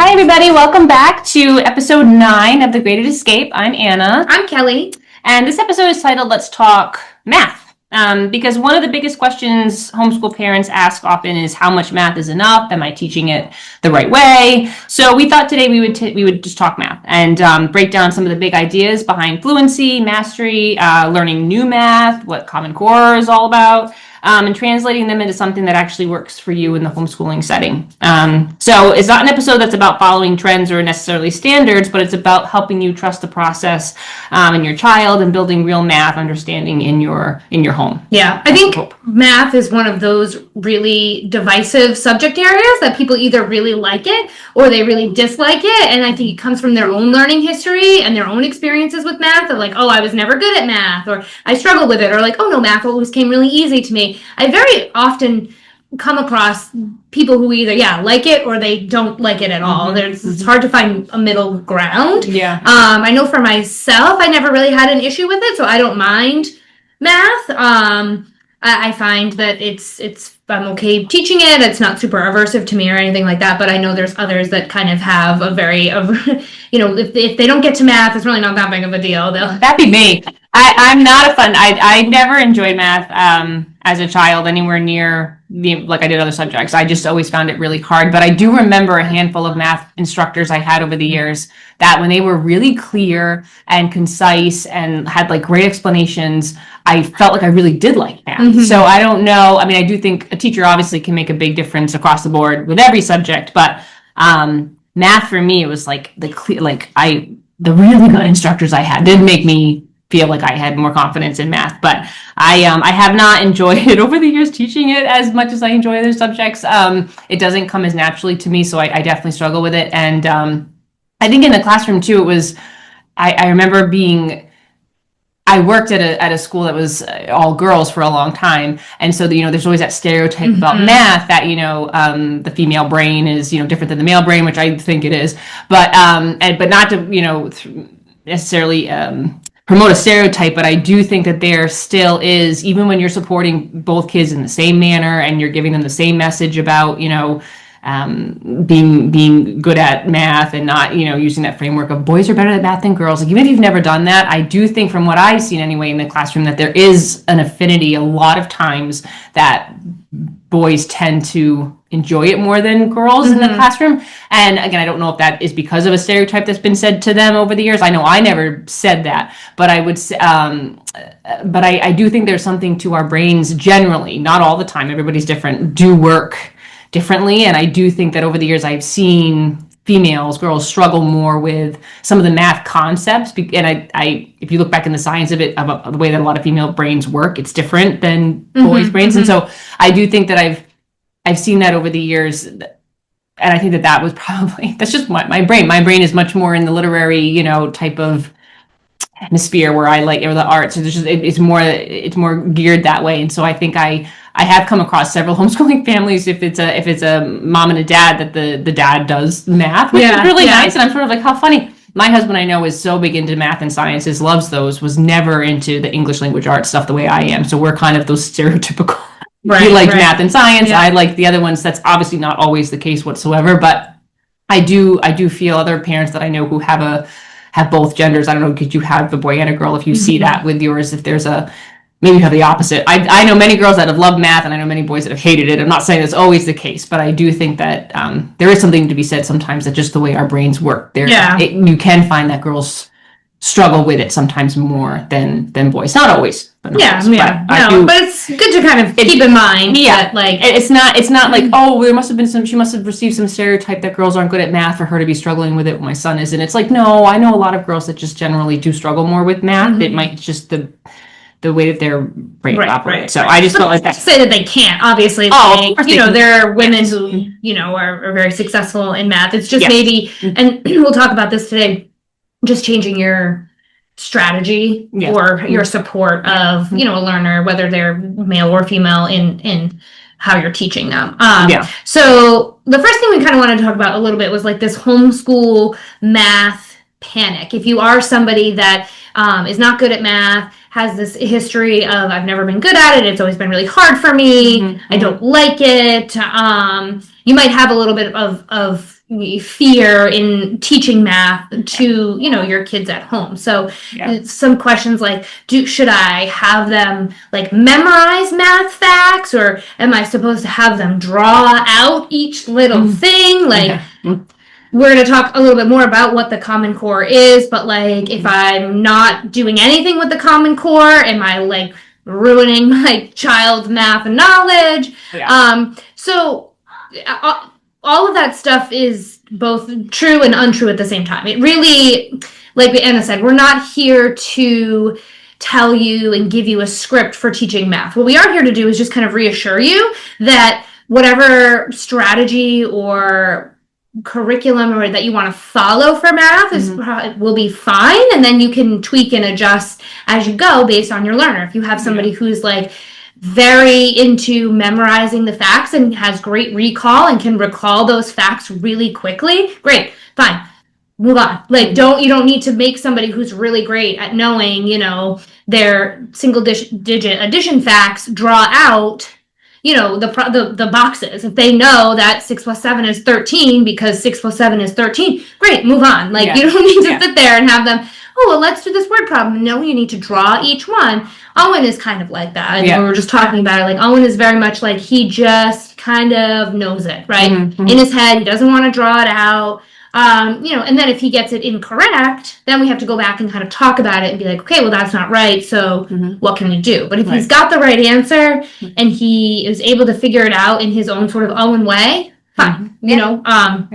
Hi, everybody. Welcome back to episode 9 of The Graded Escape. I'm Anna. I'm Kelley. And this episode is titled, Let's Talk Math. Because one of the biggest questions homeschool parents ask often is, how much math is enough? Am I teaching it the right way? So we thought today we would just talk math and break down some of the big ideas behind fluency, mastery, learning new math, what Common Core is all about, and translating them into something that actually works for you in the homeschooling setting. So it's not an episode that's about following trends or necessarily standards, but it's about helping you trust the process in your child and building real math understanding in your home. Yeah, I think math is one of those really divisive subject areas that people either really like it or they really dislike it. And I think it comes from their own learning history and their own experiences with math of like, oh, I was never good at math, or I struggled with it, or like, oh no, math always came really easy to me. I very often come across people who either like it or they don't like it at all. It's hard to find a middle ground. Yeah. I know for myself, I never really had an issue with it, so I don't mind math. I find that I'm okay teaching it. It's not super aversive to me or anything like that, but I know there's others that kind of have a very, if they don't get to math, it's really not that big of a deal. That'd be me. I'm not a fun. I never enjoyed math as a child anywhere near like I did other subjects. I just always found it really hard. But I do remember a handful of math instructors I had over the years that when they were really clear and concise and had like great explanations, I felt like I really did like math. So I don't know. I mean, I do think a teacher obviously can make a big difference across the board with every subject, but math for me, it was like the really good instructors I had did make me feel like I had more confidence in math, but I have not enjoyed it over the years teaching it as much as I enjoy other subjects. It doesn't come as naturally to me, so I definitely struggle with it. And I think in the classroom too, it was, I remember I worked at a school that was all girls for a long time, and so there's always that stereotype about math that the female brain is different than the male brain, which I think it is, but not to necessarily promote a stereotype, but I do think that there still is, even when you're supporting both kids in the same manner and you're giving them the same message about being good at math and not using that framework of boys are better at math than girls. Like, even if you've never done that, I do think from what I've seen anyway in the classroom that there is an affinity a lot of times that boys tend to enjoy it more than girls in the classroom. And again, I don't know if that is because of a stereotype that's been said to them over the years. I know I never said that, but I would say, but I do think there's something to our brains generally, not all the time, everybody's different, do work differently. And I do think that over the years I've seen girls struggle more with some of the math concepts. And I if you look back in the science of it, about the way that a lot of female brains work, it's different than boys' brains. And so I do think that I've seen that over the years. And I think that was probably, that's just my brain. My brain is much more in the literary, type of atmosphere where I like, or the arts. So it's more geared that way. And so I think I have come across several homeschooling families, if it's a mom and a dad, that the dad does math, which is really nice. And I'm sort of like, how funny. My husband, I know, is so big into math and sciences, loves those, was never into the English language arts stuff the way I am. So we're kind of those stereotypical. He liked math and science. I like the other ones. That's obviously not always the case whatsoever, but I do feel other parents that I know who have both genders. I don't know, could you have a boy and a girl if you see that with yours? If there's maybe you have the opposite. I know many girls that have loved math, and I know many boys that have hated it. I'm not saying that's always the case, but I do think that there is something to be said sometimes that just the way our brains work, you can find that girls struggle with it sometimes more than boys. Not always, but but it's good to kind of keep in mind. That, like, it's not like, oh, she must have received some stereotype that girls aren't good at math for her to be struggling with it when my son isn't. It's like, no, I know a lot of girls that just generally do struggle more with math. It might just the way that their brain operates. So I just felt like that. Say that they can't, obviously. There are women who, are very successful in math. It's just maybe, and we'll talk about this today, just changing your strategy or your support of, a learner, whether they're male or female, in how you're teaching them. So the first thing we kind of wanted to talk about a little bit was like this homeschool math panic. If you are somebody that is not good at math, has this history of I've never been good at it. It's always been really hard for me. I don't like it. You might have a little bit of fear in teaching math to your kids at home. So some questions like, should I have them like memorize math facts, or am I supposed to have them draw out each little thing? Like we're going to talk a little bit more about what the Common Core is, but like if I'm not doing anything with the Common Core, am I like ruining my child's math and knowledge? So all of that stuff is both true and untrue at the same time. It really, like Anna said, we're not here to tell you and give you a script for teaching math. What we are here to do is just kind of reassure you that whatever strategy or curriculum or that you want to follow for math will be fine, and then you can tweak and adjust as you go based on your learner. If you have somebody who's like very into memorizing the facts and has great recall and can recall those facts really quickly, great, fine, move on. Like you don't need to make somebody who's really great at knowing their single digit addition facts draw out the boxes. If they know that 6 plus 7 is 13 because 6 plus 7 is 13, great, move on. Like you don't need to sit there and have them, let's do this word problem. No, you need to draw each one. Owen is kind of like that. And we were just talking about it. Like Owen is very much like he just kind of knows it, right? In his head, he doesn't want to draw it out. And then if he gets it incorrect, then we have to go back and kind of talk about it and be like, okay, well, that's not right. So what can we do? But if he's got the right answer and he is able to figure it out in his own sort of Owen way, fine. And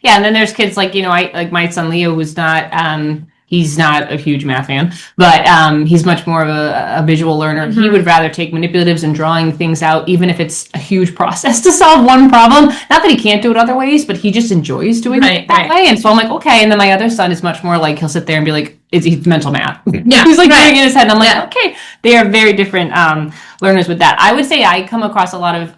then there's kids like, I like my son Leo, who's not, he's not a huge math fan, but he's much more of a visual learner. He would rather take manipulatives and drawing things out, even if it's a huge process to solve one problem. Not that he can't do it other ways, but he just enjoys doing it that way. And so I'm like, okay. And then my other son is much more like, he'll sit there and be like, it's mental math. He's like doing it in his head. And I'm like, okay, they are very different learners with that. I would say I come across a lot of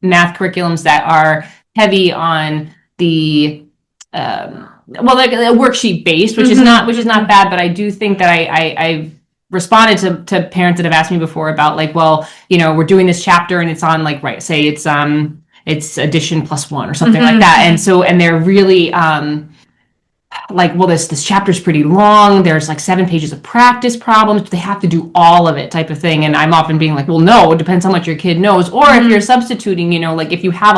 math curriculums that are heavy on the like worksheet based, which is not bad, but I do think that I've responded to parents that have asked me before about like, well, we're doing this chapter and it's on like, say it's addition plus 1 or something like that, and they're really like, well, this chapter's pretty long. There's like 7 pages of practice problems, but they have to do all of it type of thing. And I'm often being like, well, no, it depends how much your kid knows. Or if you're substituting, like if you have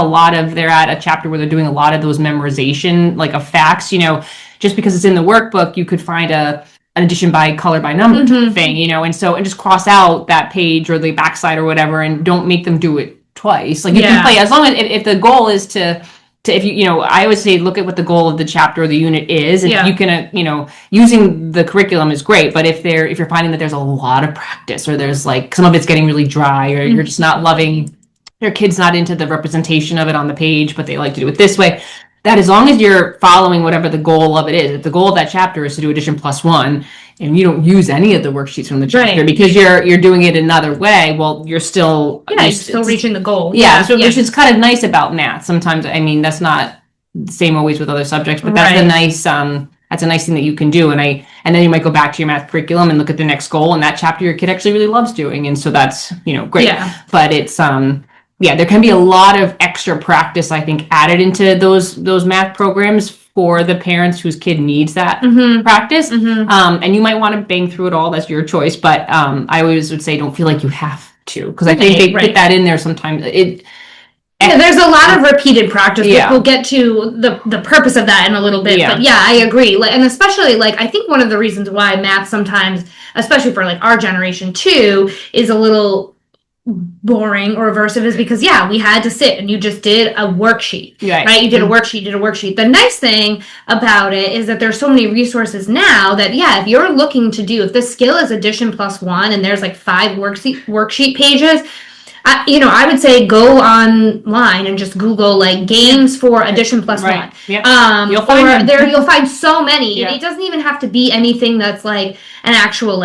they're at a chapter where they're doing a lot of those memorization, like of facts, just because it's in the workbook, you could find an addition by color by number thing, and just cross out that page or the backside or whatever, and don't make them do it twice. Like you can play, as long as if the goal is to if I always say, look at what the goal of the chapter or the unit is. And you can, using the curriculum is great. But if you're finding that there's a lot of practice, or there's like some of it's getting really dry, or you're just not loving, your kid's not into the representation of it on the page, but they like to do it this way, that as long as you're following whatever the goal of it is, if the goal of that chapter is to do addition plus 1, and you don't use any of the worksheets from the chapter because you're doing it another way, well, you're still you're still reaching the goal. Which is kind of nice about math. Sometimes, I mean, that's not the same always with other subjects, but that's a nice that's a nice thing that you can do. And then you might go back to your math curriculum and look at the next goal, and that chapter your kid actually really loves doing, and so that's great. But it's there can be a lot of extra practice, I think, added into those math programs for the parents whose kid needs that practice. And you might want to bang through it all. That's your choice. But I always would say don't feel like you have to, because I think they put that in there sometimes. There's a lot of repeated practice. We'll get to the purpose of that in a little bit. But I agree. And especially I think one of the reasons why math sometimes, especially for our generation too, is a little boring or aversive is because we had to sit and you just did a worksheet, right? You did a worksheet. The nice thing about it is that there's so many resources now that if you're looking to do, if the skill is addition plus 1 and there's 5 worksheet pages, I would say go online and just Google games for addition plus 1. You'll find so many. It doesn't even have to be anything that's an actual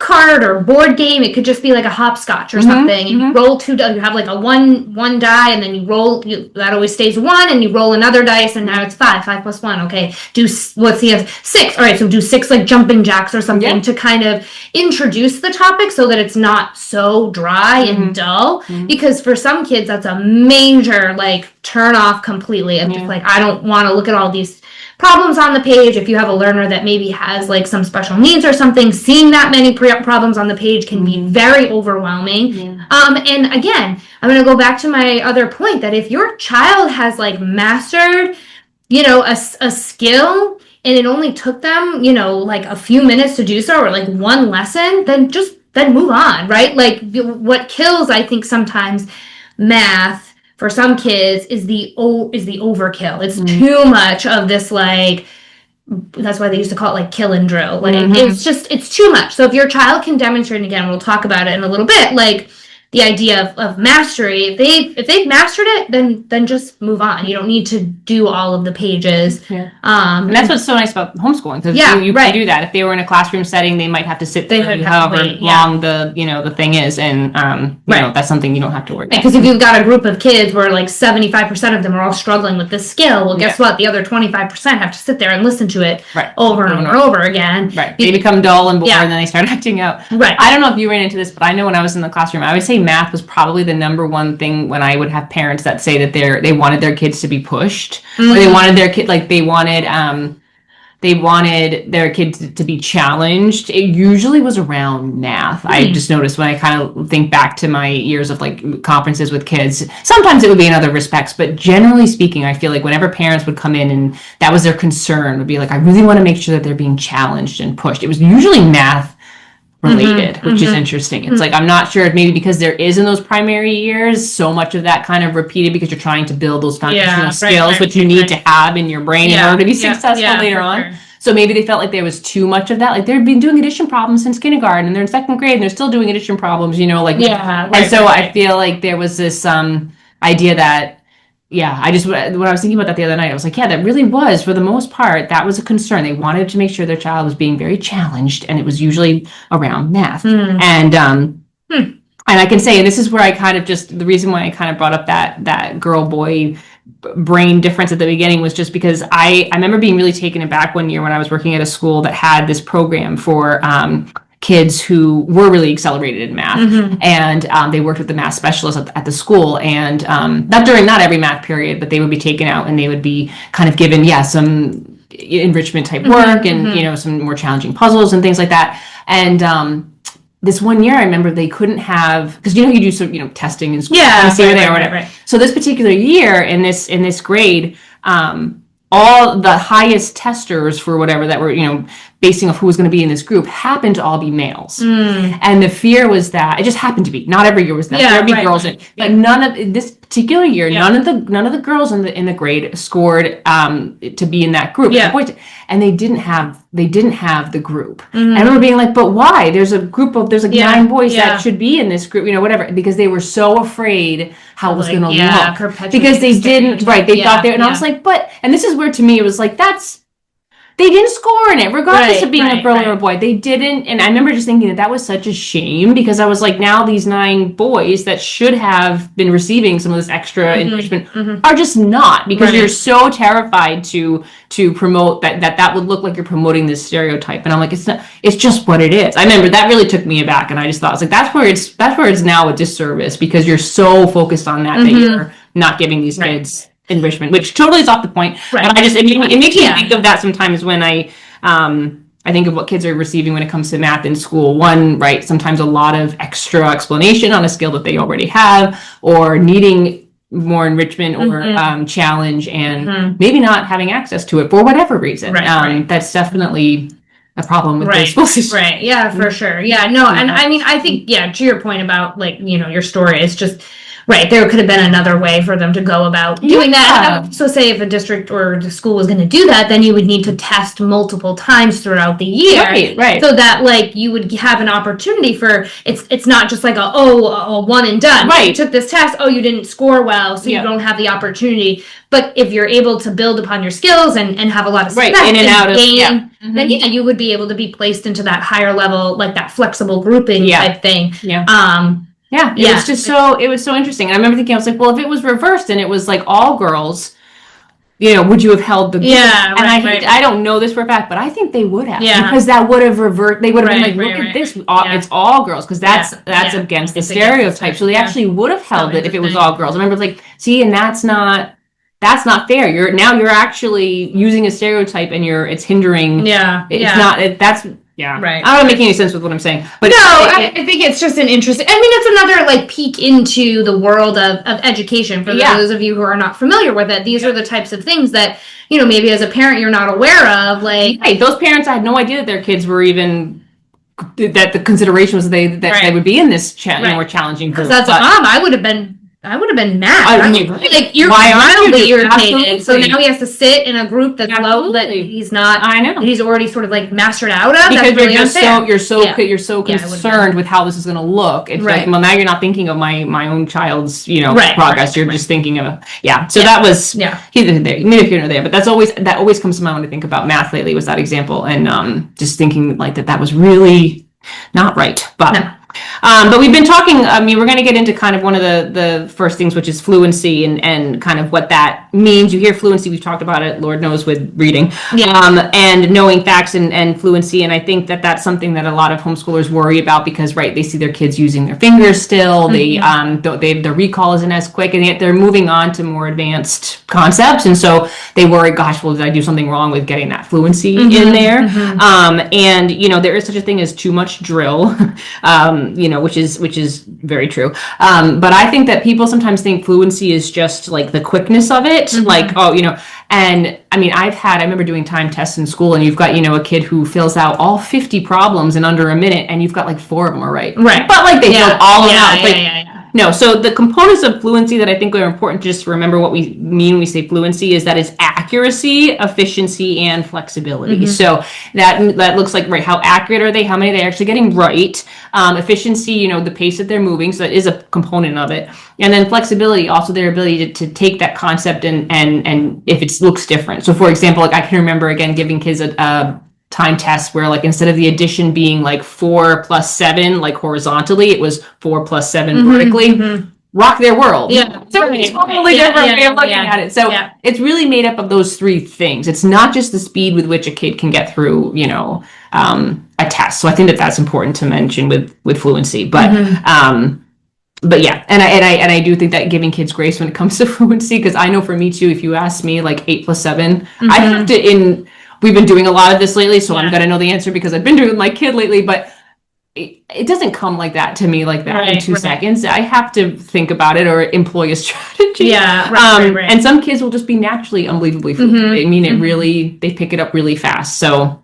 card or board game. It could just be like a hopscotch or something. And you roll two, you have like a one die, and then you roll, that always stays one, and you roll another dice, and now it's 5 plus 1. Okay, what's the answer? 6. All right, so do 6 like jumping jacks or something to kind of introduce the topic so that it's not so dry and dull. Because for some kids, that's a major like turn off completely. I'm just like, I don't want to look at all these problems on the page. If you have a learner that maybe has like some special needs or something, seeing that many problems on the page can be very overwhelming. And again, I'm going to go back to my other point that if your child has like mastered, a skill, and it only took them, like a few minutes to do so, or like one lesson, then move on, right? Like what kills, I think, sometimes math for some kids is the overkill. It's too much of this, like, that's why they used to call it like kill and drill. Like it's too much. So if your child can demonstrate, and again, we'll talk about it in a little bit, like the idea of mastery, if they've mastered it, then just move on. You don't need to do all of the pages. And that's what's so nice about homeschooling, because you can do that. If they were in a classroom setting, they might have to sit there however long the thing is, and that's something you don't have to worry about. Because if you've got a group of kids where like 75% of them are all struggling with this skill, well, guess what? The other 25% have to sit there and listen to it over and over again. They become dull and bored, and then they start acting out. I don't know if you ran into this, but I know when I was in the classroom, I would say math was probably the number one thing when I would have parents that say that they wanted their kids to be pushed, or they wanted their kid, like they wanted their kids to be challenged. It usually was around math. I just noticed when I kind of think back to my years of like conferences with kids, sometimes it would be in other respects, but generally speaking, I feel like whenever parents would come in and that was their concern, would be like, I really want to make sure that they're being challenged and pushed. It was usually math related, which is interesting. It's like, I'm not sure if maybe because there is in those primary years so much of that kind of repeated, because you're trying to build those foundational skills, which you need to have in your brain in order to be successful later on. So maybe they felt like there was too much of that. Like they've been doing addition problems since kindergarten, and they're in 2nd grade and they're still doing addition problems, I feel like there was this idea that when I was thinking about that the other night, I was like, that really was, for the most part, that was a concern. They wanted to make sure their child was being very challenged, and it was usually around math. And I can say, and this is where I kind of the reason why I kind of brought up that girl-boy brain difference at the beginning was just because I remember being really taken aback one year when I was working at a school that had this program for kids who were really accelerated in math, and they worked with the math specialist at the school, and not every math period, but they would be taken out and they would be kind of given some enrichment type work and some more challenging puzzles and things like that. And this one year I remember they couldn't have, because you do some testing in school, see where they are, whatever. So this particular year in this grade, all the highest testers for whatever that were, basing off who was going to be in this group, happened to all be males. And the fear was that it just happened to be, not every year was that. There would be girls in, but none of this particular year, none of the girls in the grade scored to be in that group. And they didn't have the group. And I remember being like, but why? There's 9 boys that should be in this group, whatever, because they were so afraid how it was going to look. Because they didn't, they thought they, and I was like, and this is where to me it was like, they didn't score in it, regardless of being a girl or a boy. They didn't, and I remember just thinking that was such a shame, because I was like, now these 9 boys that should have been receiving some of this extra enrichment are just not, because you're so terrified to promote that would look like you're promoting this stereotype. And I'm like, it's not, it's just what it is. I remember that really took me aback, and I just thought, I was like, that's where it's now a disservice, because you're so focused on that you're not giving these kids enrichment, which totally is off the point. But it makes me think of that sometimes when I think of what kids are receiving when it comes to math in school. One, sometimes a lot of extra explanation on a skill that they already have, or needing more enrichment or challenge, and maybe not having access to it for whatever reason. That's definitely a problem with the school system. For sure. And I mean, I think, to your point about your story, it's just Right, there could have been another way for them to go about doing that. So say if a district or the school was going to do that, then you would need to test multiple times throughout the year. Right. So that like you would have an opportunity for, it's not just like a one and done. Right. You took this test, you didn't score well, so you don't have the opportunity. But if you're able to build upon your skills and have a lot of success in and out gain, then you would be able to be placed into that higher level, like that flexible grouping type thing. It was just it was so interesting. And I remember thinking, I was like, well, if it was reversed and it was like all girls, would you have held the group? I don't know this for a fact, but I think they would have. Because that would have they would have been like, look at this, it's all girls, because that's against the stereotype. So they actually would have held it if it was all girls. I remember like, see, and that's not fair. You're actually using a stereotype and it's hindering. Right. I don't make any sense with what I'm saying. But I think it's just an interesting, it's another like peek into the world of education for those of you who are not familiar with it. These are the types of things that, maybe as a parent you're not aware of. Like those parents, I had no idea that their kids were even, that the consideration was they would be in this more challenging group. Because as a mom, I would have been mad. Like you're wildly irritated. Absolutely. So now he has to sit in a group that's low that he's not. I know. He's already sort of like mastered out of. Because that's really you're so concerned with how this is going to look. It's like, well, now you're not thinking of my own child's progress. You're just thinking of So that was neither here nor there. But that always comes to mind when I think about math lately. Was that example, and just thinking like that was really not right, but. No. But we've been talking, we're going to get into kind of one of the first things, which is fluency and kind of what that means. You hear fluency, we've talked about it, Lord knows, with reading, and knowing facts and fluency. And I think that's something that a lot of homeschoolers worry about because, they see their kids using their fingers still. Their recall isn't as quick, and yet they're moving on to more advanced concepts. And so they worry, gosh, well, did I do something wrong with getting that fluency in there? And, there is such a thing as too much drill. Which is very true. But I think that people sometimes think fluency is just like the quickness of it. Like, and I remember doing time tests in school, and you've got, a kid who fills out all 50 problems in under a minute, and you've got like 4 of them are right. Right. But like they filled all of them out. No, so the components of fluency that I think are important just to remember what we mean when we say fluency is that it's accuracy, efficiency, and flexibility. So that looks like, how accurate are they? How many are they actually getting right? Efficiency, the pace that they're moving, so that is a component of it. And then flexibility, also their ability to take that concept and if it looks different. So for example, like I can remember, again, giving kids a time test where like instead of the addition being like 4 plus 7 like horizontally, it was 4 plus 7 vertically. Rock their world. It's a totally different way of looking at it. So it's really made up of those 3 things. It's not just the speed with which a kid can get through, a test. So I think that's important to mention with fluency. But but yeah, and I do think that giving kids grace when it comes to fluency, because I know for me too, if you ask me like 8 plus 7, I have to we've been doing a lot of this lately, so I'm going to know the answer because I've been doing it with my kid lately, but it doesn't come like that to me like that in 2 seconds. I have to think about it or employ a strategy. And some kids will just be naturally unbelievably fluent. It really, they pick it up really fast. So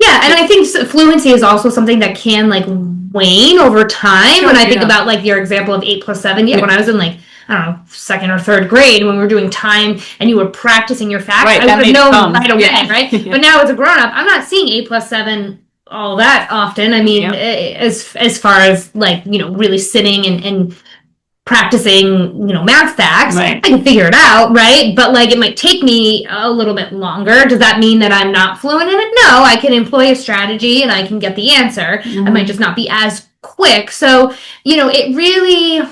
and I think fluency is also something that can like wane over time. When I think about like your example of 8 plus 7, when I was in like, I don't know, 2nd or 3rd grade, when we were doing time and you were practicing your facts, I would have known right away, right? But now as a grown-up, I'm not seeing 8 plus 7 all that often. As far as like, really sitting and practicing, math facts, I can figure it out, right? But like it might take me a little bit longer. Does that mean that I'm not fluent in it? No, I can employ a strategy and I can get the answer. I might just not be as quick. So, it really...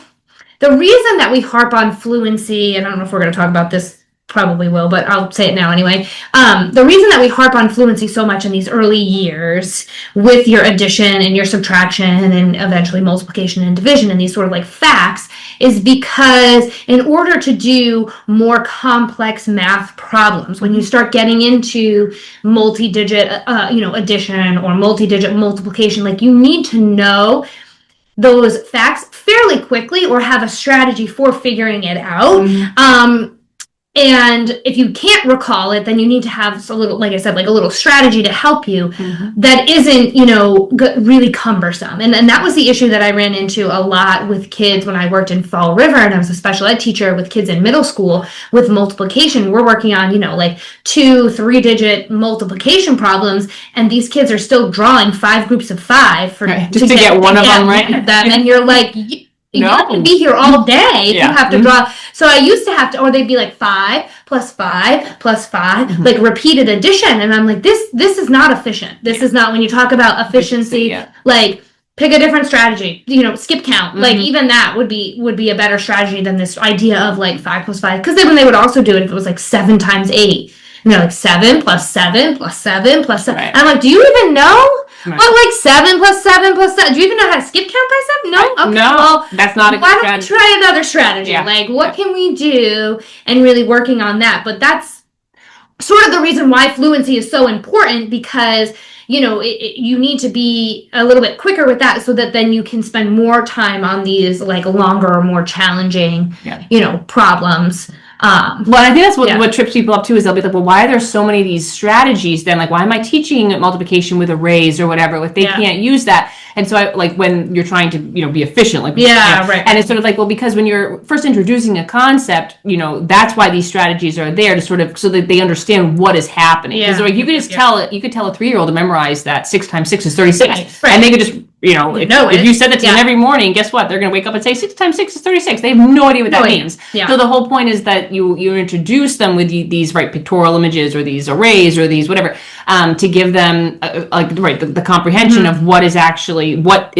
The reason that we harp on fluency, and I don't know if we're going to talk about this, probably will, but I'll say it now anyway. The reason that we harp on fluency so much in these early years with your addition and your subtraction and eventually multiplication and division and these sort of like facts is because in order to do more complex math problems, when you start getting into multi-digit, addition or multi-digit multiplication, like you need to know those facts fairly quickly or have a strategy for figuring it out. And if you can't recall it, then you need to have a little, like I said, like a little strategy to help you that isn't, really cumbersome. And that was the issue that I ran into a lot with kids when I worked in Fall River, and I was a special ed teacher with kids in middle school with multiplication. We're working on, like 2-3-digit multiplication problems, and these kids are still drawing 5 groups of 5 just to get one of them right. And you're like, you have to be here all day if you have to draw. So I used to have to, or they'd be like 5 plus 5 plus 5, like repeated addition. And I'm like, this is not efficient. This is not, when you talk about efficiency, like pick a different strategy, skip count. Like even that would be a better strategy than this idea of like 5 plus 5. Because then when they would also do it, if it was like 7 times 8, and they're like 7 plus 7 plus 7 plus 7. Right. I'm like, do you even know? Right. Well, like 7 plus 7 plus 7. Do you even know how to skip count by 7? No? Okay. No, well, that's not a good strategy. Why don't we try another strategy? Yeah. Like, what can we do? And really working on that. But that's sort of the reason why fluency is so important, because, you need to be a little bit quicker with that so that then you can spend more time on these, like, longer or more challenging, problems. Well, I think that's what trips people up too, is they'll be like, well, why are there so many of these strategies then? Like, why am I teaching multiplication with arrays or whatever if they can't use that? And so I, like, when you're trying to, be efficient, like, right. And it's sort of like, well, because when you're first introducing a concept, that's why these strategies are there, to sort of, so that they understand what is happening. Because like, you could just tell a 3-year-old to memorize that 6 times 6 is 36. Right. And they could just, if you said that to them every morning, guess what? They're going to wake up and say 6 times 6 is 36. They have no idea what that means. Yeah. So the whole point is that you introduce them with these pictorial images or these arrays or these whatever, to give them the comprehension of what is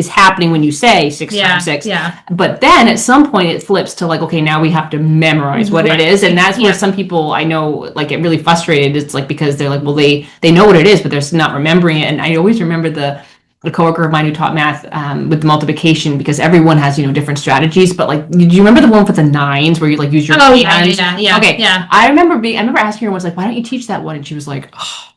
happening when you say 6 times 6. Yeah. But then at some point it flips to like, okay, now we have to memorize what it is, and that's where some people I know like get really frustrated. It's like, because they're like, well, they know what it is, but they're not remembering it. And I always remember a coworker of mine who taught math with the multiplication, because everyone has different strategies. But like, do you remember the one with the 9s where you like use your hands? Yeah. Okay. Yeah. I remember asking her, was like, why don't you teach that one? And she was like, oh,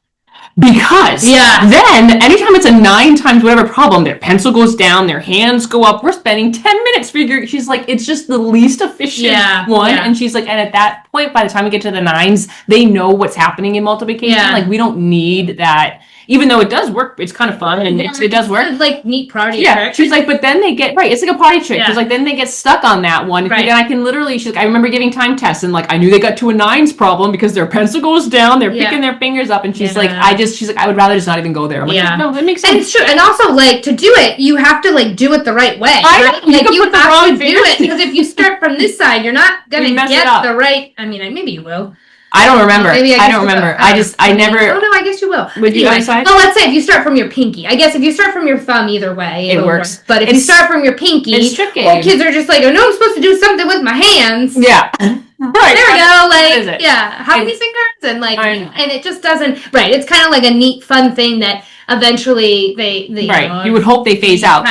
because then anytime it's a 9 times whatever problem, their pencil goes down, their hands go up. We're spending 10 minutes figuring. She's like, it's just the least efficient one. Yeah. And she's like, and at that point, by the time we get to the 9s, they know what's happening in multiplication. Yeah. Like, we don't need that. Even though it does work, it's kind of fun, and it does work. It's like neat party trick. She's like, but then they get, it's like a party trick. She's like, then they get stuck on that one. Right. And I can literally, she's like, I remember giving time tests, and like, I knew they got to a 9s problem because their pencil goes down, they're picking their fingers up, and she's like, she's like, I would rather just not even go there. I'm like, no, that makes sense. And it's true. And also, like, to do it, you have to like do it the right way. Right? You have to do it, because if you start from this side, you're not going to get the right, maybe you will. I don't remember. I don't remember. I never. Oh no, I guess you will. Would you decide? Well, let's say if you start from your pinky. I guess if you start from your thumb, either way, it works. But if you start from your pinky, it's tricky. Well, kids are just like, oh no, I'm supposed to do something with my hands. Yeah. Right. There we go. Like, how many fingers? And like, and it just doesn't. Right. It's kind of like a neat, fun thing that eventually they you would hope they phase out,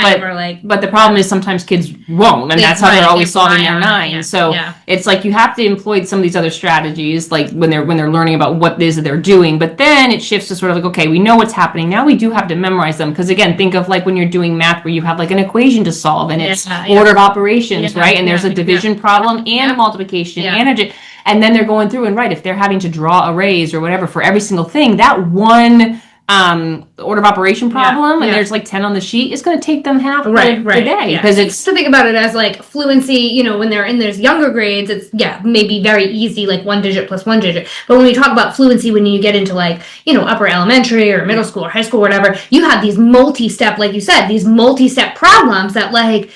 but the problem is sometimes kids won't, and that's how they're always solving their 9. So it's like you have to employ some of these other strategies, like when they're learning about what it is that they're doing. But then it shifts to sort of like, okay, we know what's happening now. We do have to memorize them, because again, think of like when you're doing math where you have like an equation to solve, and it's order of operations, right? And there's a division problem and a multiplication and then they're going through and if they're having to draw arrays or whatever for every single thing, that one order of operation problem, and there's like 10 on the sheet, is going to take them half the day, because it's to think about it as like fluency. When they're in those younger grades, it's maybe very easy, like 1 digit plus 1 digit. But when we talk about fluency, when you get into like upper elementary or middle school or high school or whatever, you have these multi-step, like you said, these multi-step problems that like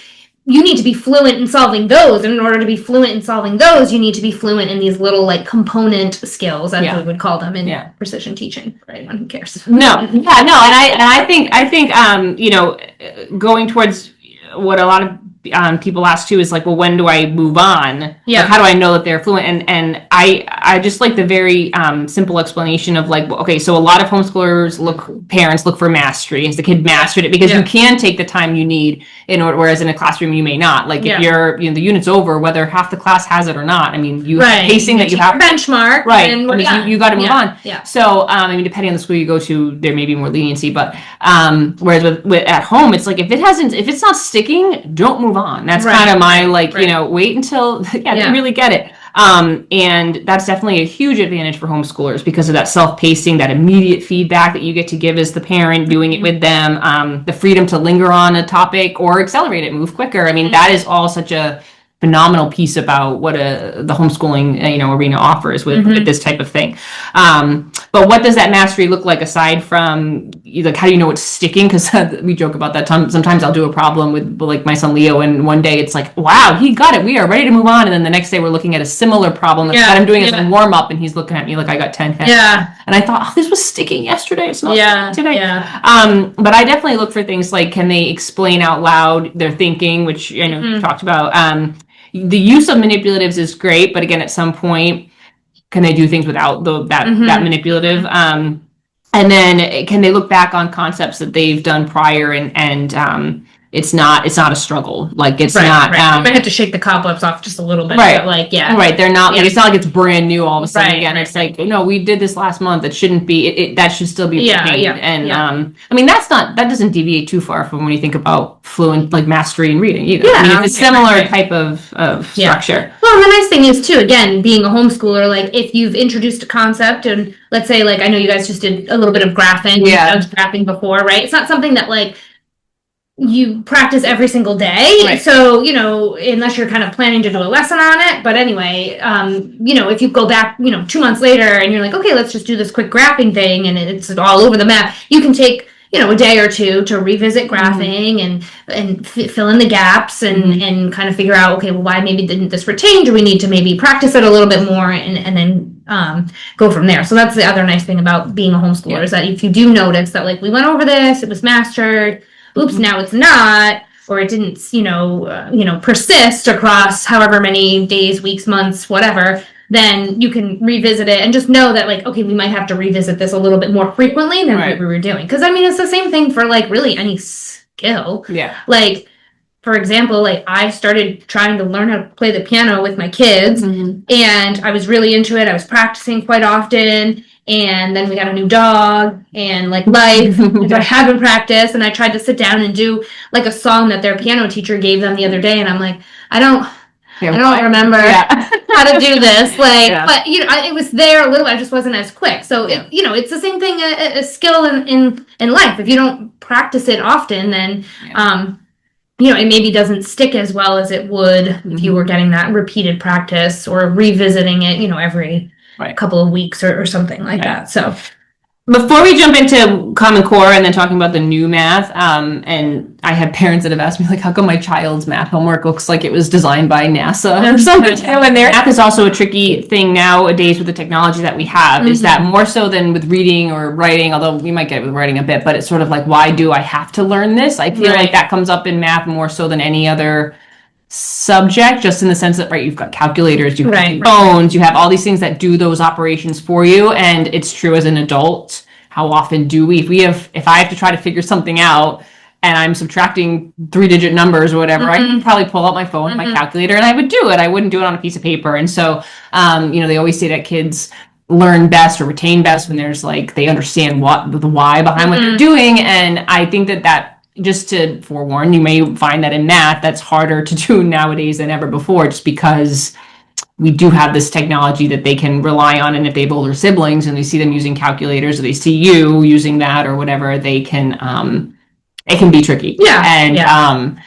you need to be fluent in solving those. And in order to be fluent in solving those, you need to be fluent in these little like component skills, as we would call them in precision teaching for anyone who cares. And I think going towards what a lot of people ask too is like, well, when do I move on? Like, how do I know that they're fluent? And I just like the very simple explanation of like, okay, so a lot of parents look for mastery. Has the kid mastered it? Because you can take the time you need in order, whereas in a classroom you may not. Like if you're, the unit's over, whether half the class has it or not. I mean, pacing that you have benchmark, right? And you got to move on. Yeah. So depending on the school you go to, there may be more leniency, but whereas with at home, it's like if it's not sticking, don't move on. That's kind of my wait until they really get it. And that's definitely a huge advantage for homeschoolers because of that self-pacing, that immediate feedback that you get to give as the parent, doing it with them, the freedom to linger on a topic or accelerate it, move quicker. I mean, that is all such a phenomenal piece about what the homeschooling arena offers with this type of thing. But what does that mastery look like aside from like how do you know it's sticking? Because we joke about that. Sometimes I'll do a problem with like my son Leo, and one day it's like, wow, he got it. We are ready to move on. And then the next day we're looking at a similar problem that I'm doing as a warm up, and he's looking at me like I got 10 heads. Yeah. And I thought, oh, this was sticking yesterday. It's not sticking today. Yeah. But I definitely look for things like, can they explain out loud their thinking, which I know you talked about. The use of manipulatives is great, but again, at some point, can they do things without that manipulative? And then can they look back on concepts that they've done prior and it's not a struggle. Like it's not. Right. You might have to shake the cobwebs off just a little bit. Right. But like, Right. They're not. Like, it's not like it's brand new all of a sudden again. Right. It's like, no, we did this last month. It shouldn't be. That should still be retained. And I mean, that doesn't deviate too far from when you think about fluent like mastery and reading either. I mean, it's a similar type of structure. Well, and the nice thing is too, again, being a homeschooler, like if you've introduced a concept and let's say like I know you guys just did a little bit of graphing. I was graphing before, right? It's not something that like you practice every single day. Right. So, unless you're kind of planning to do a lesson on it. But anyway, if you go back, 2 months later and you're like, okay, let's just do this quick graphing thing and it's all over the map. You can take, a day or two to revisit graphing and fill in the gaps and kind of figure out, okay, well, why maybe didn't this retain? Do we need to maybe practice it a little bit more and then go from there? So that's the other nice thing about being a homeschooler is that if you do notice that like we went over this, it was mastered, oops, now it's not, or it didn't, persist across however many days, weeks, months, whatever, then you can revisit it and just know that like, okay, we might have to revisit this a little bit more frequently than what we were doing. Because I mean, it's the same thing for like really any skill. Yeah. Like, for example, like I started trying to learn how to play the piano with my kids and I was really into it. I was practicing quite often. And then we got a new dog and like life. So I haven't practiced and I tried to sit down and do like a song that their piano teacher gave them the other day. And I'm like, I don't remember how to do this. Like, but it was there a little, I just wasn't as quick. So it's the same thing, a skill in life. If you don't practice it often, then, it maybe doesn't stick as well as it would if you were getting that repeated practice or revisiting it, every couple of weeks or something like that. So before we jump into Common Core and then talking about the new math, and I have parents that have asked me like, how come my child's math homework looks like it was designed by NASA or something? And math is also a tricky thing nowadays with the technology that we have. Is that more so than with reading or writing, although we might get it with writing a bit, but it's sort of like, why do I have to learn this? I feel like that comes up in math more so than any other subject, just in the sense that you've got calculators, you have phones, you have all these things that do those operations for you. And it's true as an adult, how often do we if I have to try to figure something out and I'm subtracting 3-digit numbers or whatever, I could probably pull out my phone, my calculator, and I would do it. I wouldn't do it on a piece of paper. And so they always say that kids learn best or retain best when there's like they understand the why behind what they're doing. And I think that just to forewarn, you may find that in math, that's harder to do nowadays than ever before, just because we do have this technology that they can rely on. And if they have older siblings and they see them using calculators or they see you using that or whatever, they can, it can be tricky. Yeah. And,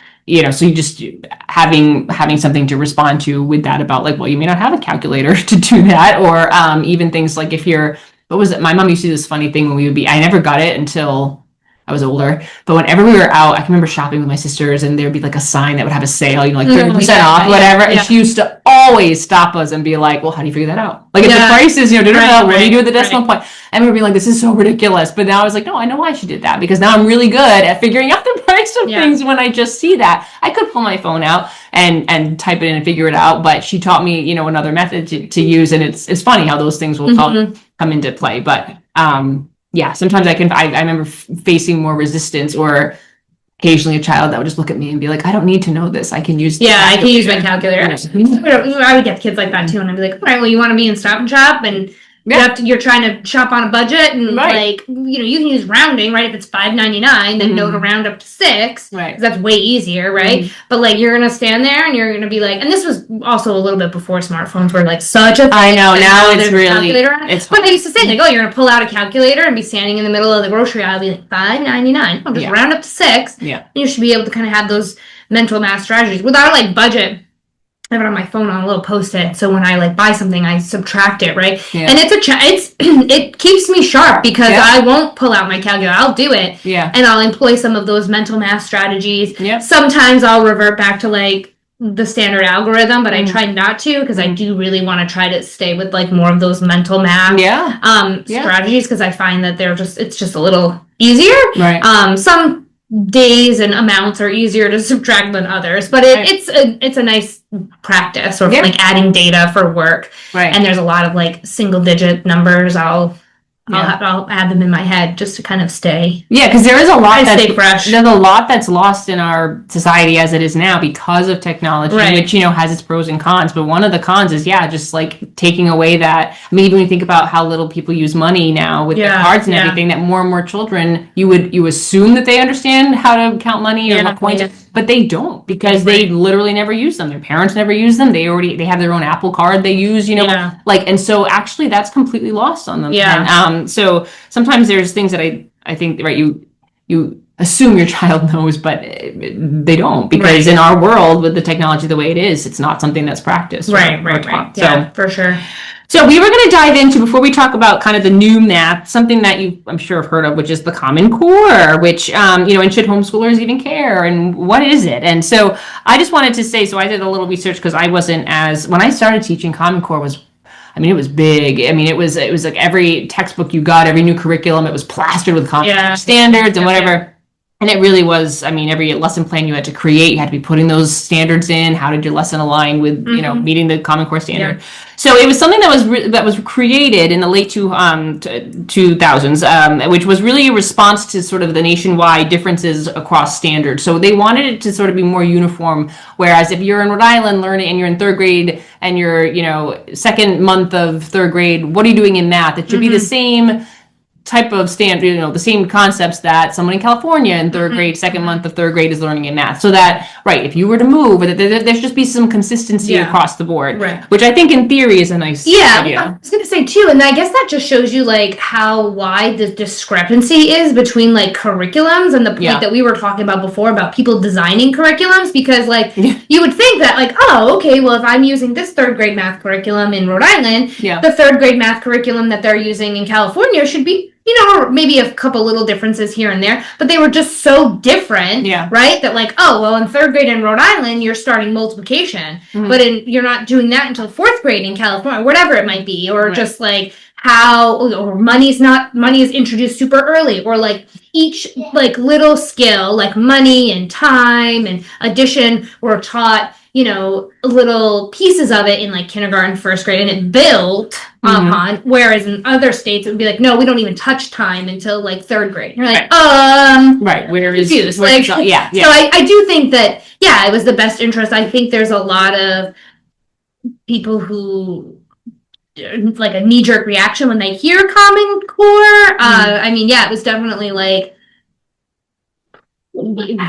so you just having something to respond to with that about like, well, you may not have a calculator to do that. Or even things like if you're, what was it? My mom used to do this funny thing when I never got it until I was older, but whenever we were out, I can remember shopping with my sisters and there'd be like a sign that would have a sale, like 30% off, whatever. And she used to always stop us and be like, well, how do you figure that out? Like if the price is, what do you do with the decimal point? And we'd be like, this is so ridiculous. But now I was like, no, I know why she did that, because now I'm really good at figuring out the price of things when I just see that. I could pull my phone out and type it in and figure it out, but she taught me, another method to use. And it's funny how those things will come into play. But, sometimes I remember facing more resistance or occasionally a child that would just look at me and be like, I don't need to know this. I can use I can use my calculator. I would get kids like that too. And I'd be like, all right, well, you want to be in Stop and Shop and You're trying to shop on a budget, and like, you can use rounding, right? If it's $5.99, then know to round up to $6, right? That's way easier, right? But like, you're gonna stand there and you're gonna be like, and this was also a little bit before smartphones were like such a thing. I know, now it's really, but I used to say like, oh, you're gonna pull out a calculator and be standing in the middle of the grocery aisle, be like $5.99. I'll just round up to $6. Yeah, and you should be able to kind of have those mental math strategies without like budget. I have it on my phone on a little post-it, so when I like buy something, I subtract it, right? Yeah. And it keeps me sharp because I won't pull out my calculator. I'll do it, and I'll employ some of those mental math strategies. Yeah. Sometimes I'll revert back to like the standard algorithm, but I try not to because I do really want to try to stay with like more of those mental math strategies because I find that it's just a little easier. Right. Some days and amounts are easier to subtract than others, but it's a nice practice, or like adding data for work, right? And there's a lot of like single digit numbers. I'll add them in my head just to kind of stay. Yeah, because there is a lot stay fresh. There's a lot that's lost in our society as it is now because of technology, which has its pros and cons. But one of the cons is just like taking away that. I mean, even when you think about how little people use money now with their cards and everything, that more and more children, you assume that they understand how to count money or what coins. But they don't, because they literally never use them. Their parents never use them. They have their own Apple Card they use, and so actually that's completely lost on them. Yeah. And, so sometimes there's things that I think, right, you assume your child knows, but they don't, because in our world with the technology the way it is, it's not something that's practiced. Right. Yeah, so, for sure. So we were going to dive into, before we talk about kind of the new math, something that you, I'm sure, have heard of, which is the Common Core, which, and should homeschoolers even care, and what is it? And so I just wanted to say, so I did a little research because I wasn't when I started teaching, Common Core was, it was big. It was like every textbook you got, every new curriculum, it was plastered with Common Core standards and whatever. Yeah. And it really was, every lesson plan you had to create, you had to be putting those standards in. How did your lesson align with, meeting the Common Core standard? Yeah. So it was something that was created in the late 2000s, which was really a response to sort of the nationwide differences across standards. So they wanted it to sort of be more uniform. Whereas if you're in Rhode Island learning and you're in third grade and you're, second month of third grade, what are you doing in math? It should be the same type of standard, the same concepts that someone in California in third grade, second month of third grade is learning in math. So that, if you were to move, there should just be some consistency across the board, which I think in theory is a nice idea. I was going to say too, and I guess that just shows you like how wide the discrepancy is between like curriculums and the point that we were talking about before about people designing curriculums, because like you would think that like, oh, okay, well, if I'm using this third grade math curriculum in Rhode Island, the third grade math curriculum that they're using in California should be, maybe a couple little differences here and there, but they were just so different, right? That like, oh, well, in third grade in Rhode Island, you're starting multiplication, but you're not doing that until fourth grade in California, whatever it might be, or just like or money is introduced super early, or like each like little skill, like money and time and addition were taught, little pieces of it in like kindergarten, first grade, and it built upon. Whereas in other states, it would be like, no, we don't even touch time until like third grade. You're like, where is confused? Like, So I do think that, it was the best interest. I think there's a lot of people who like a knee-jerk reaction when they hear Common Core. It was definitely like,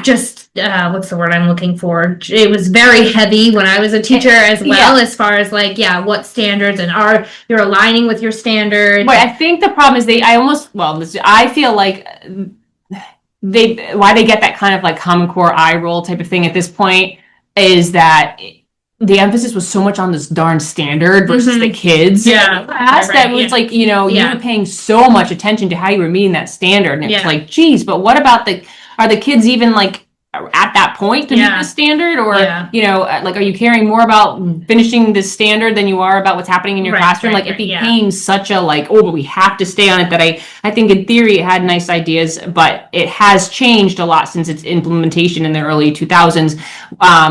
just what's the word I'm looking for? It was very heavy when I was a teacher as well, as far as like what standards and you're aligning with your standards. Right. I think the problem is I feel like why they get that kind of like Common Core eye roll type of thing at this point is that the emphasis was so much on this darn standard versus the kids. That was like, you were paying so much attention to how you were meeting that standard, and it's like, geez, but what about are the kids even like at that point to meet the standard, or like, are you caring more about finishing the standard than you are about what's happening in your classroom? It became such a like, oh, but we have to stay on it, that I think in theory it had nice ideas, but it has changed a lot since its implementation in the early 2000s.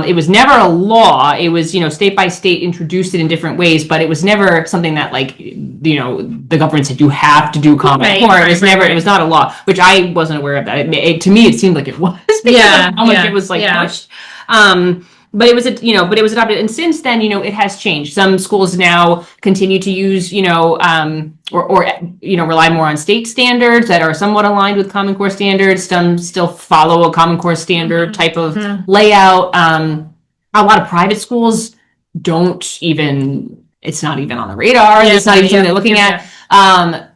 It was never a law. It was, state by state introduced it in different ways, but it was never something that like, the government said you have to do Common Core. It was never, it was not a law, which I wasn't aware of that. To me, it seemed like it was. How much it was like pushed. but it was, but it was adopted. And since then, it has changed. Some schools now continue to use, or rely more on state standards that are somewhat aligned with Common Core standards. Some still follow a Common Core standard type of layout. A lot of private schools don't even, it's not even on the radar. It's not even something they're looking at.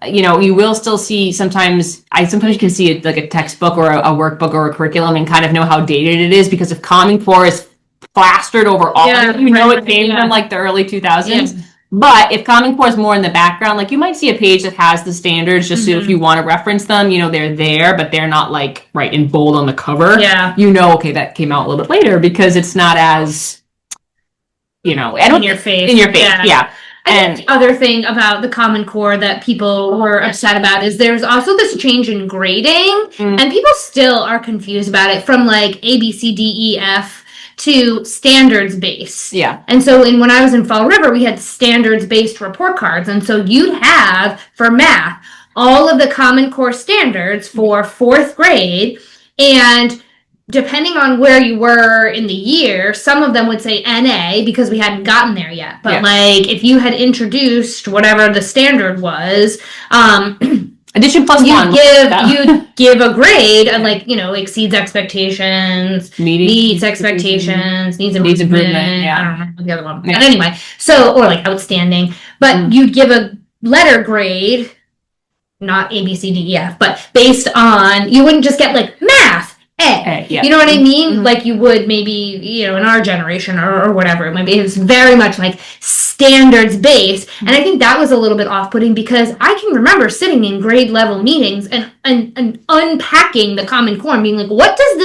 You will still see sometimes you can see it like a textbook or a workbook or a curriculum and kind of know how dated it is, because if Common Core is plastered over all of it, it came from like the early 2000s. Yeah. But if Common Core is more in the background, like you might see a page that has the standards just so if you want to reference them, they're there, but they're not like right in bold on the cover. Yeah. Okay, that came out a little bit later because it's not as, in your face. Yeah. And the other thing about the Common Core that people were upset about is there's also this change in grading, and people still are confused about it, from like A, B, C, D, E, F to standards based. Yeah. And so when I was in Fall River, we had standards based report cards. And so you'd have, for math, all of the Common Core standards for 4th grade, and depending on where you were in the year, some of them would say NA because we hadn't gotten there yet. But like if you had introduced whatever the standard was, addition plus one. You'd give a grade and exceeds expectations, meets expectations, needs improvement. Yeah. I don't remember the other one. Yeah. But anyway, or like outstanding. But you'd give a letter grade, not A, B, C, D, E, F, but based on, you wouldn't just get like math. Yeah. You know what I mean? Like you would maybe, in our generation or whatever. Maybe it's very much like standards based. And I think that was a little bit off-putting because I can remember sitting in grade level meetings and unpacking the Common Core and being like, what does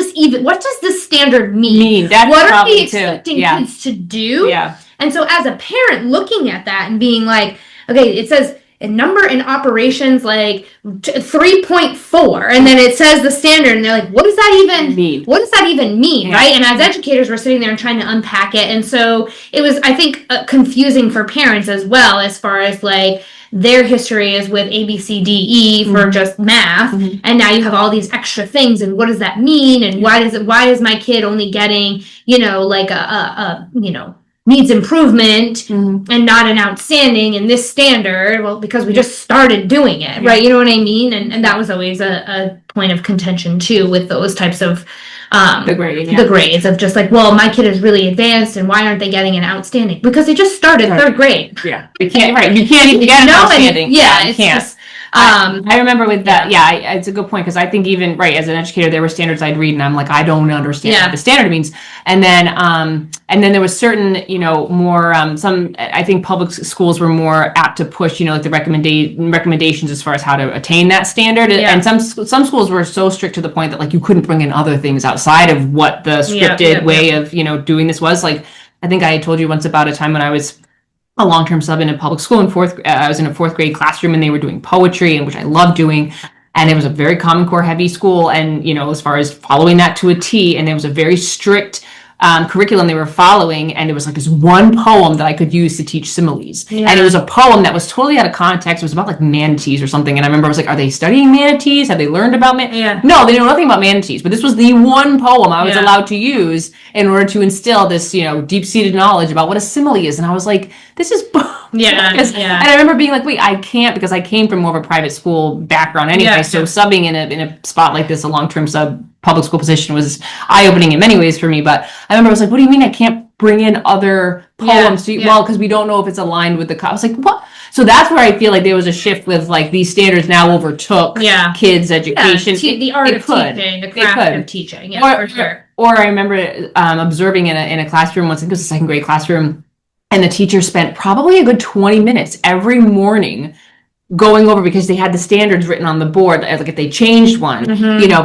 this standard mean? What are we expecting kids to do? Yeah. And so as a parent looking at that and being like, okay, it says a number in operations like 3.4, and then it says the standard, and they're like, what does that even mean? What does that even mean, yeah. Right? And as educators, we're sitting there and trying to unpack it, and so it was, I think, confusing for parents as well, as far as like their history is with A, B, C, D, E for just math, and now you have all these extra things, and what does that mean? And why is my kid only getting, like a needs improvement and not an outstanding in this standard? Well, because we just started doing it, right? You know what I mean? And that was always a point of contention too with those types of the grades of just like, well, my kid is really advanced and why aren't they getting an outstanding? Because they just started 3rd grade. Yeah. You can't even get an outstanding. You can't. I remember with that. Yeah, it's a good point because I think even as an educator, there were standards I'd read and I'm like, I don't understand what the standard means. And then there was certain, more some. I think public schools were more apt to push, like the recommendations as far as how to attain that standard. Yeah. And some schools were so strict to the point that like you couldn't bring in other things outside of what the scripted way of doing this was. Like I think I had told you once about a time when I was a long-term sub in a public school I was in a 4th grade classroom and they were doing poetry, and which I loved doing, and it was a very Common Core heavy school, and as far as following that to a T, and there was a very strict curriculum they were following, and it was like this one poem that I could use to teach similes, and it was a poem that was totally out of context. It was about like manatees or something, and I remember I was like, are they studying manatees? Have they learned about No, they know nothing about manatees, but this was the one poem I was allowed to use in order to instill this deep-seated knowledge about what a simile is, and I was like, this is and I remember being like, wait, I can't, because I came from more of a private school background anyway, so subbing in a spot like this, a long-term sub public school position, was eye-opening in many ways for me. But I remember I was like, what do you mean I can't bring in other poems? Well, because we don't know if it's aligned with the I was like, what? So that's where I feel like there was a shift with like these standards now overtook kids' education. The art of teaching, the craft of teaching, for sure. Or I remember observing in a classroom once, I think it was a 2nd grade classroom, and the teacher spent probably a good 20 minutes every morning going over, because they had the standards written on the board, like if they changed one,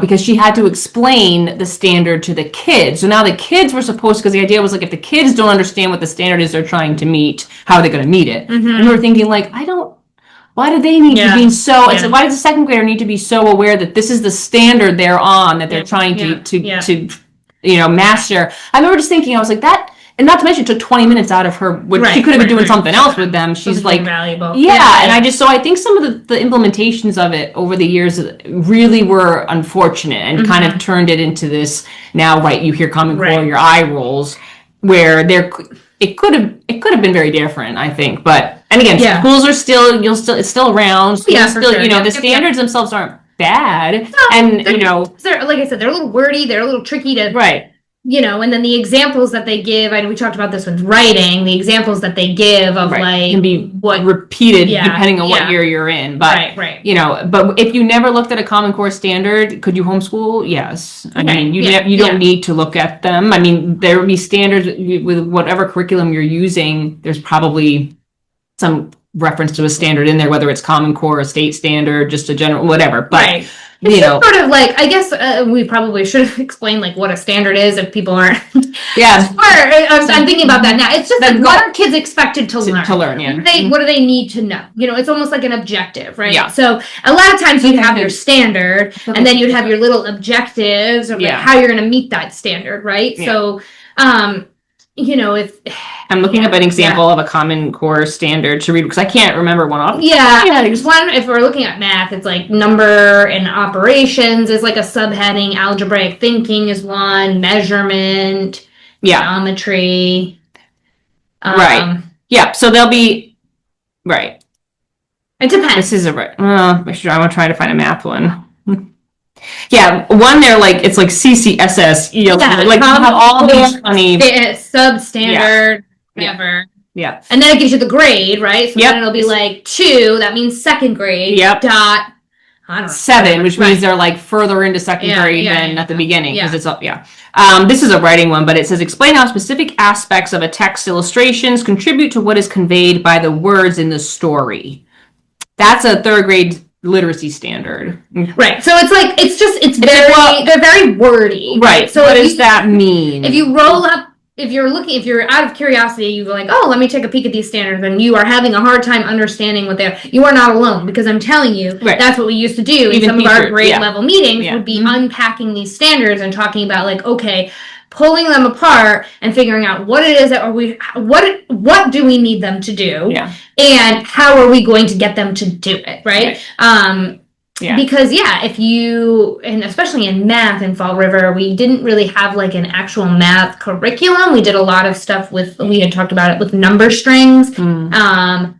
because she had to explain the standard to the kids. So now the kids were supposed, because the idea was like, if the kids don't understand what the standard is they're trying to meet, how are they going to meet it? And we were thinking like, why do they need to be so, it's like, why does the 2nd grader need to be so aware that this is the standard they're on, that they're trying to master? I remember just thinking, I was like, that. And not to mention, it took 20 minutes out of her, which she could have been doing something else with them. She's like, valuable. And I think some of the implementations of it over the years really were unfortunate and kind of turned it into this, now, you hear Common Core, your eye rolls. where it could have been very different, I think. But, and again, Yeah. schools are still, it's still around. Schools Yeah, for still, sure. you know, Yeah. the standards themselves aren't bad. No, And, they're- you know, they're, like I said, they're a little wordy, they're a little tricky to, right. you know, and then the examples that they give, I know we talked about this with writing, the examples that they give of Right. like Can be what repeated Yeah, depending on what yeah. year you're in. But, right. you know, but if you never looked at a Common Core standard, could you homeschool? Yes. I mean, you Yeah. don't need to look at them. I mean, there would be standards with whatever curriculum you're using. There's probably some reference to a standard in there, whether it's Common Core, a state standard, just a general, whatever. But, Right. you It's know, just sort of like, I guess we probably should have explained like what a standard is if people aren't. yeah, I'm thinking about that now. It's just That like, what are kids expected to learn? to learn, yeah. What do they need to know? You know, it's almost like an objective, right? Yeah. So a lot of times you'd have your standard, and then you'd have your little objectives of like Yeah. how you're going to meet that standard, right? Yeah. So, you know, if I'm looking up an example of a Common Core standard to read because I can't remember one off. there's one, if we're looking at math, it's like number and operations is like a subheading, algebraic thinking is one, measurement, geometry. Right. Yeah, so they'll be, right. It depends. This is a right. I want to try to find a math one. Yeah, one there, like, it's like CCSS, like, you have all these funny. Substandard, whatever. Yeah. And then it gives you the grade, right? So Yep. then it'll be like 2, that means second grade. Yep. Dot, I don't know. 7, which means they're like further into second grade than at the beginning. Because it's up, this is a writing one, but it says, explain how specific aspects of a text illustrations contribute to what is conveyed by the words in the story. That's a 3rd grade literacy standard. Right. So it's like, they're very wordy. Right. So what does that mean? If you roll up, if you're out of curiosity, you go like, oh, let me take a peek at these standards, and you are having a hard time understanding what they're, you are not alone, because I'm telling you, that's what we used to do in some of our grade level meetings would be unpacking these standards and talking about like, okay, pulling them apart and figuring out what it is that what do we need them to do, and how are we going to get them to do it, right? Because if you, and especially in math in Fall River, we didn't really have like an actual math curriculum. We did a lot of stuff we had talked about it with number strings, and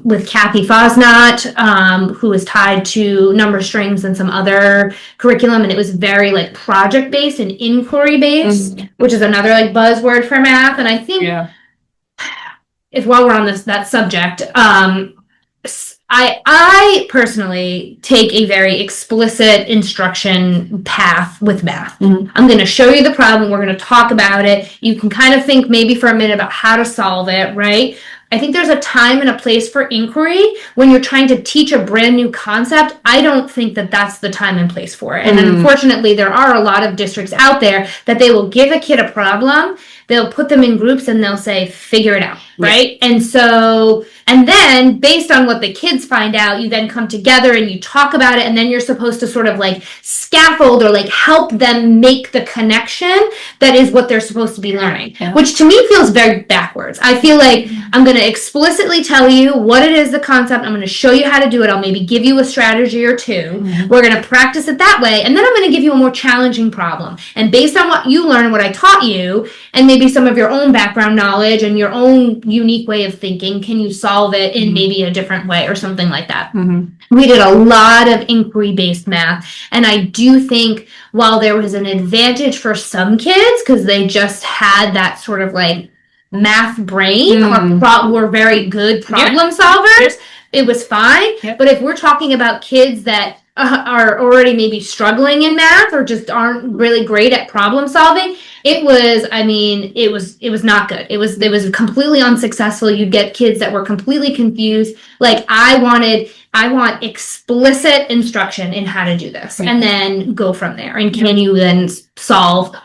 with Kathy Fosnot, who is tied to number strings and some other curriculum, and it was very like project based and inquiry based, which is another like buzzword for math. And I think if while we're on that subject, I personally take a very explicit instruction path with math. I'm going to show you the problem. We're going to talk about it. You can kind of think maybe for a minute about how to solve it, right? I think there's a time and a place for inquiry. When you're trying to teach a brand new concept, I don't think that that's the time and place for it. And unfortunately, there are a lot of districts out there that they will give a kid a problem, they'll put them in groups, and they'll say, figure it out, right? And so, and then based on what the kids find out, you then come together and you talk about it, and then you're supposed to sort of like scaffold or like help them make the connection that is what they're supposed to be learning, which to me feels very backwards. I feel like I'm going to explicitly tell you what it is, the concept. I'm going to show you how to do it. I'll maybe give you a strategy or two. We're going to practice it that way. And then I'm going to give you a more challenging problem. And based on what you learn, what I taught you, and maybe some of your own background knowledge and your own unique way of thinking, can you solve it in maybe a different way or something like that? We did a lot of inquiry-based math. And I do think while there was an advantage for some kids, because they just had that sort of like math brain or were very good problem solvers, it was fine. But if we're talking about kids that are already maybe struggling in math or just aren't really great at problem solving, it was not good. It was completely unsuccessful. You'd get kids that were completely confused. Like I want explicit instruction in how to do this, and then go from there. And can you then solve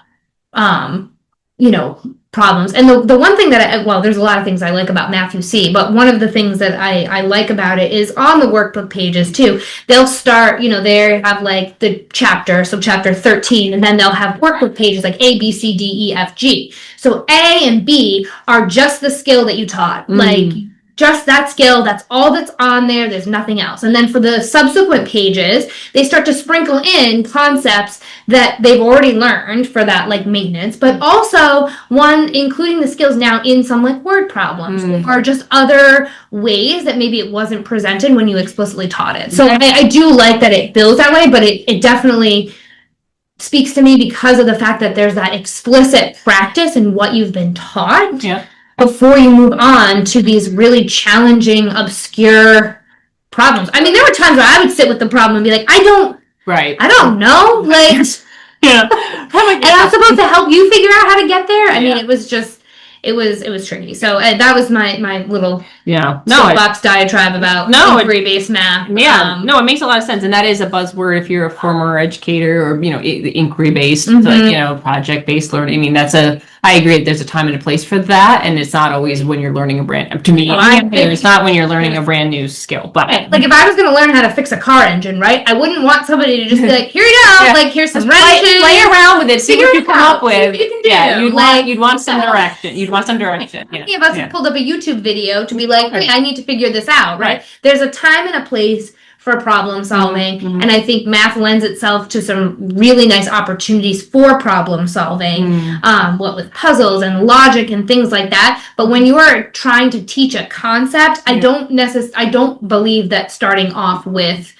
problems? And the one thing that there's a lot of things I like about Math UC, but one of the things that I like about it is on the workbook pages too. They'll start, they have like the chapter, so chapter 13, and then they'll have workbook pages like A, B, C, D, E, F, G. So A and B are just the skill that you taught. Like just that skill. That's all that's on there. There's nothing else. And then for the subsequent pages, they start to sprinkle in concepts that they've already learned for that like maintenance, but also including the skills now in some like word problems or just other ways that maybe it wasn't presented when you explicitly taught it. So I do like that it builds that way, but it definitely speaks to me because of the fact that there's that explicit practice in what you've been taught. Yeah. Before you move on to these really challenging, obscure problems. I mean, there were times where I would sit with the problem and be like, I don't know. Like, yeah. And I'm supposed to help you figure out how to get there. I mean, it was just, it was tricky. So that was my little soapbox diatribe about inquiry-based math. Yeah, no, it makes a lot of sense, and that is a buzzword if you're a former educator or inquiry-based, like, project-based learning. I mean, I agree. There's a time and a place for that, and it's not always when you're learning it's not when you're learning a brand new skill. But like if I was going to learn how to fix a car engine, right? I wouldn't want somebody to just be like, here you go, like here's some wrenches, play around with it, see what you come up with. See what you can do. You'd want some direction. You'd want some direction. Many of us have pulled up a YouTube video to be like, hey, I need to figure this out, right? There's a time and a place for problem solving, and I think math lends itself to some really nice opportunities for problem solving, what with puzzles and logic and things like that. But when you are trying to teach a concept, I don't believe that starting off with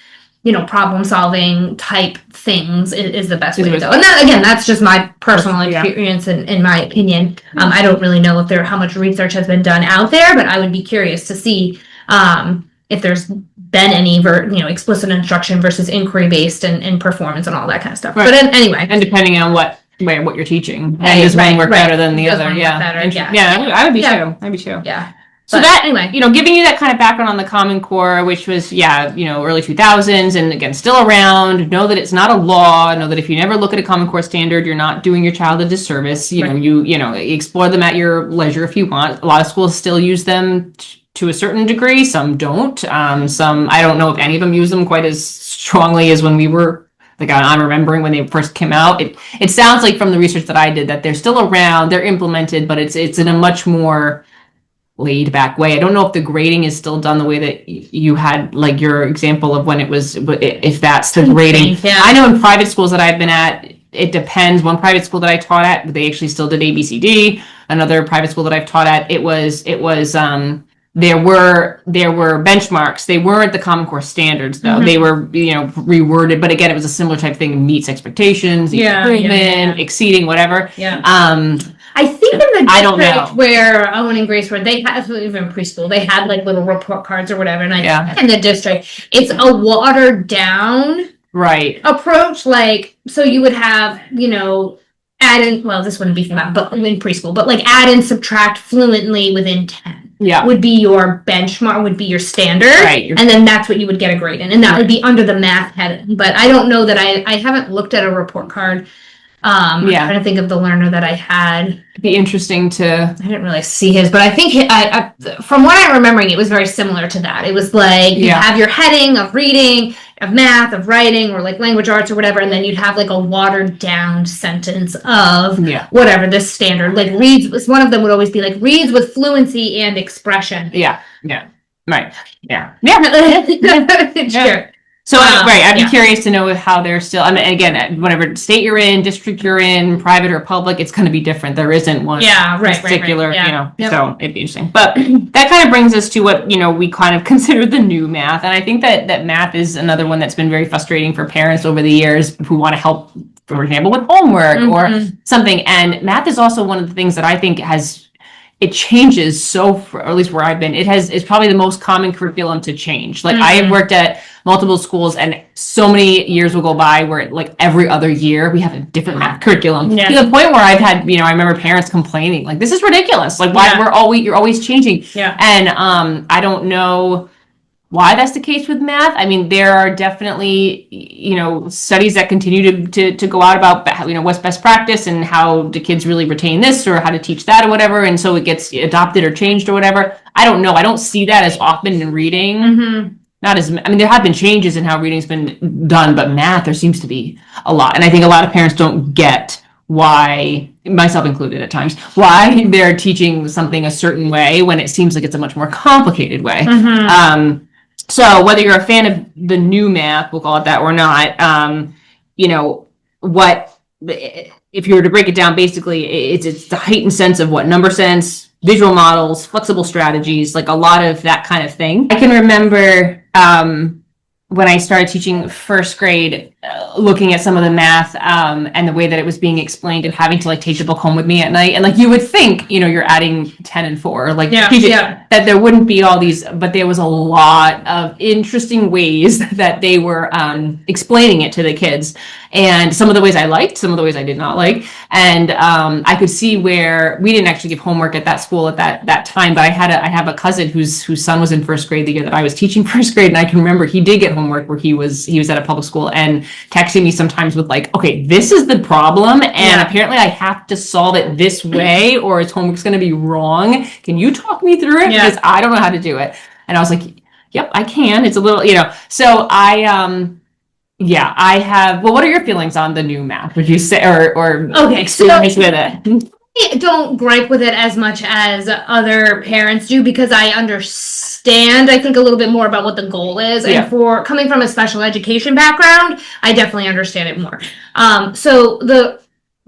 problem solving type things is the best way to go. And that, again, that's just my personal experience and in my opinion. I don't really know how much research has been done out there, but I would be curious to see if there's been any explicit instruction versus inquiry based and performance and all that kind of stuff. But anyway, and depending on what you're teaching, and does one work better than the other? I would be too. Yeah. So anyway, giving you that kind of background on the Common Core, which was, early 2000s, and again, still around. Know that it's not a law. Know that if you never look at a Common Core standard, you're not doing your child a disservice. You explore them at your leisure if you want. A lot of schools still use them to a certain degree. Some don't. Some, I don't know if any of them use them quite as strongly as when we were. Like I'm remembering when they first came out. It sounds like from the research that I did that they're still around. They're implemented, but it's in a much more laid back way. I don't know if the grading is still done the way that you had, like your example of when it was, if that's the grading. I know in private schools that I've been at, it depends. One private school that I taught at, they actually still did ABCD. Another private school that I've taught at, there were benchmarks. They weren't the Common Core standards though. They were, reworded, but again, it was a similar type of thing, meets expectations, improvement, exceeding, whatever. I think in the district where Owen and Grace were, they had, even preschool, they had like little report cards or whatever. And in the district, it's a watered down approach. Like, so you would have, add in, well, this wouldn't be for that, but in preschool, but like add and subtract fluently within 10. Would be your benchmark, would be your standard. And then that's what you would get a grade in. And that would be under the math heading. But I don't know that I haven't looked at a report card. I'm trying to think of the learner that I had. It'd be interesting I didn't really see his, but I think from what I'm remembering, it was very similar to that. It was like you have your heading of reading, of math, of writing, or like language arts or whatever, and then you'd have like a watered down sentence of whatever this standard. Like reads, one of them would always be like reads with fluency and expression. Sure. So I'd be curious to know how they're still. I mean, again, whatever state you're in, district you're in, private or public, it's going to be different. There isn't one particular, So it'd be interesting. But that kind of brings us to what we kind of consider the new math, and I think that math is another one that's been very frustrating for parents over the years who want to help, for example, with homework or something. And math is also one of the things that I think it changes or at least where I've been, it's probably the most common curriculum to change. Like I have worked at multiple schools and so many years will go by where like every other year we have a different math curriculum. To the point where I've had, I remember parents complaining, like, this is ridiculous. Like why you're always changing. And I don't know why that's the case with math. I mean, there are definitely, studies that continue to go out about, what's best practice and how do kids really retain this or how to teach that or whatever. And so it gets adopted or changed or whatever. I don't know. I don't see that as often in reading. There have been changes in how reading's been done, but math, there seems to be a lot. And I think a lot of parents don't get why, myself included at times, why they're teaching something a certain way when it seems like it's a much more complicated way. So whether you're a fan of the new math, we'll call it that, or not, you know, what, if you were to break it down, basically it's the heightened sense of what number sense, visual models, flexible strategies, like a lot of that kind of thing. I can remember when I started teaching first grade, looking at some of the math and the way that it was being explained and having to like take the book home with me at night. And like you would think, you know, you're adding 10 and 4, like that there wouldn't be all these, but there was a lot of interesting ways that they were explaining it to the kids. And some of the ways I liked, some of the ways I did not like. And I could see where we didn't actually give homework at that school at that time, but I have a cousin whose son was in first grade the year that I was teaching first grade. And I can remember he did get homework where he was at a public school and texting me sometimes with like, okay, this is the problem. And apparently I have to solve it this way or his homework's going to be wrong. Can you talk me through it? Because I don't know how to do it. And I was like, yep, I can. It's a little, you know, so I have, well, what are your feelings on the new math? Would you say, or experience with it? I don't gripe with it as much as other parents do because I understand, I think, a little bit more about what the goal is. And for coming from a special education background, I definitely understand it more.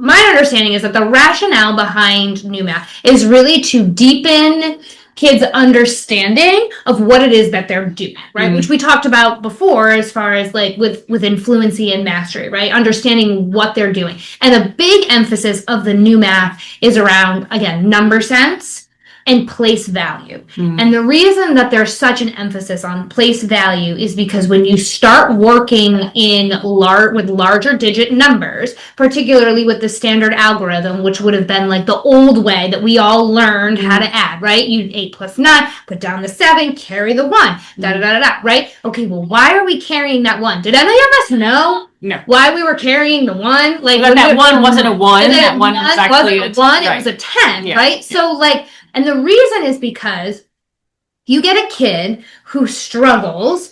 My understanding is that the rationale behind new math is really to deepen kids' understanding of what it is that they're doing, right? Which we talked about before as far as like within fluency and mastery, right? Understanding what they're doing. And a big emphasis of the new math is around, again, number sense and place value. And the reason that there's such an emphasis on place value is because when you start working with larger digit numbers, particularly with the standard algorithm, which would have been like the old way that we all learned how to add, right? You 8 plus 9, put down the 7, carry the 1, right? Okay, well, why are we carrying that 1? Did any of us know? No. Why we were carrying the 1? Like that 1 wasn't a 1. That 1 was actually a 1. It was a 10, right? So like, and the reason is because you get a kid who struggles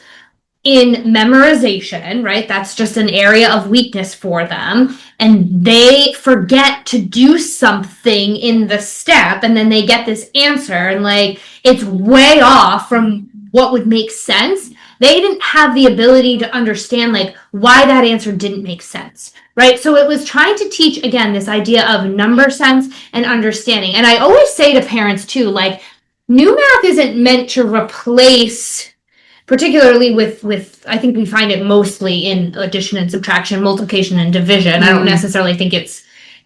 in memorization, right? That's just an area of weakness for them. And they forget to do something in the step. And then they get this answer and like, it's way off from what would make sense. They didn't have the ability to understand like why that answer didn't make sense, right? So it was trying to teach, again, this idea of number sense and understanding. And I always say to parents too, like new math isn't meant to replace, particularly with I think we find it mostly in addition and subtraction, multiplication and division. I don't necessarily think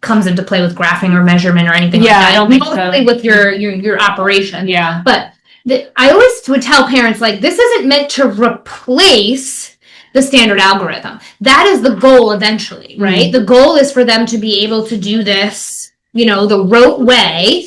comes into play with graphing or measurement or anything like that. I don't think mostly with your operation. Yeah. But I always would tell parents, like, this isn't meant to replace the standard algorithm. That is the goal eventually, right? The goal is for them to be able to do this, you know, the rote way.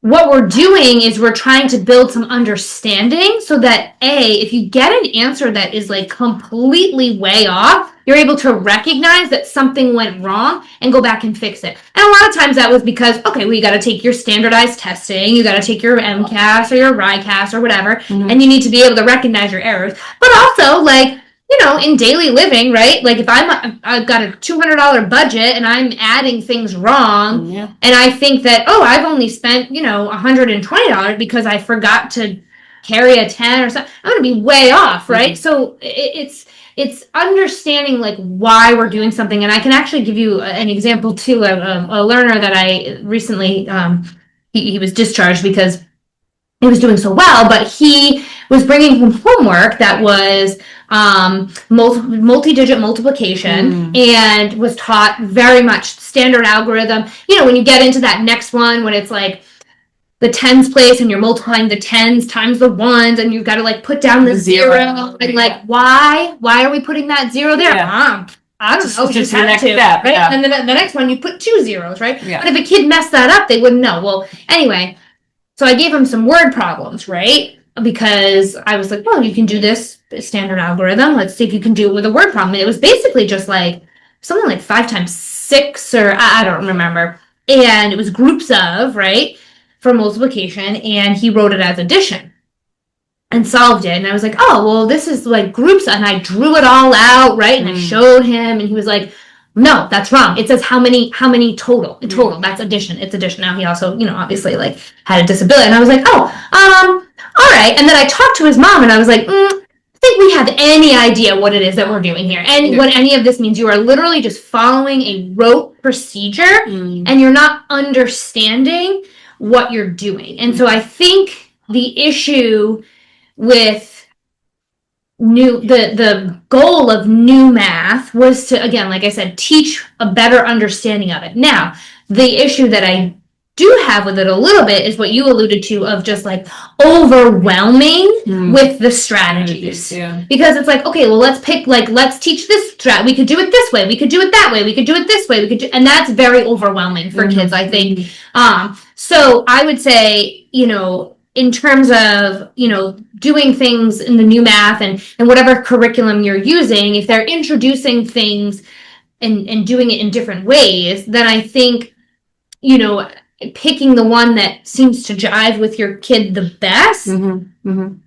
What we're doing is we're trying to build some understanding so that, if you get an answer that is like completely way off, you're able to recognize that something went wrong and go back and fix it. And a lot of times that was because, okay, well, you got to take your standardized testing, you got to take your MCAS or your RICAS or whatever, and you need to be able to recognize your errors. But also, like, you know, in daily living, right? Like if I've got a $200 budget and I'm adding things wrong, and I think that, I've only spent, you know, $120 because I forgot to carry a 10 or something, I'm going to be way off, right? So it's understanding like why we're doing something. And I can actually give you an example too. A learner that I recently, he was discharged because he was doing so well, but he was bringing home homework that was multi-digit multiplication and was taught very much standard algorithm. You know, when you get into that next one, when it's like the tens place and you're multiplying the tens times the ones and you've got to like put down the zero. And like, why are we putting that 0 there? I don't know. Just the next step, right? And then the next one, you put 2 zeros, right? Yeah. But if a kid messed that up, they wouldn't know. Well, anyway, so I gave him some word problems, right? Because I was like, well, you can do this standard algorithm. Let's see if you can do it with a word problem. And it was basically just like something like 5 times 6 or I don't remember. And it was groups of, right, for multiplication. And he wrote it as addition and solved it. And I was like, oh, well, this is like groups. And I drew it all out, right? And I showed him and he was like, No, that's wrong. It says how many total. That's addition. It's addition. Now he also, obviously like had a disability. And I was like, oh, all right. And then I talked to his mom and I was like, I think we have any idea what it is that we're doing here. And what any of this means. You are literally just following a rote procedure and you're not understanding what you're doing. And so I think the issue with the goal of new math was to, again, like I said, teach a better understanding of it. Now, the issue that I do have with it a little bit is what you alluded to of just like overwhelming with the strategies. Because it's like, okay, well, let's teach this strat. We could do it this way. We could do it that way. We could do it this way. And that's very overwhelming for kids, I think. So I would say, in terms of, doing things in the new math and whatever curriculum you're using, if they're introducing things and doing it in different ways, then I think, picking the one that seems to jive with your kid the best and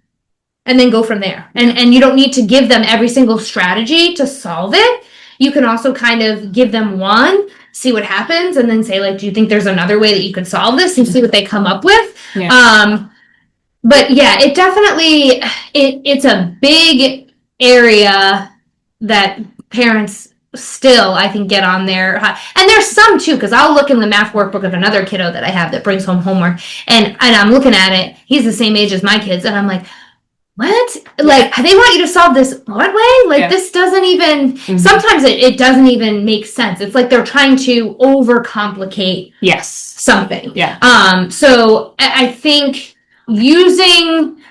then go from there. And you don't need to give them every single strategy to solve it. You can also kind of give them one, see what happens, and then say, like, do you think there's another way that you can solve this, and see what they come up with. But yeah, it definitely, it's a big area that parents still, I think, get on there. And there's some too, because I'll look in the math workbook of another kiddo that I have that brings home homework, and I'm looking at it. He's the same age as my kids, and I'm like, what? Like, they want you to solve this what way? Like, this doesn't even, sometimes it doesn't even make sense. It's like they're trying to overcomplicate something. So I think using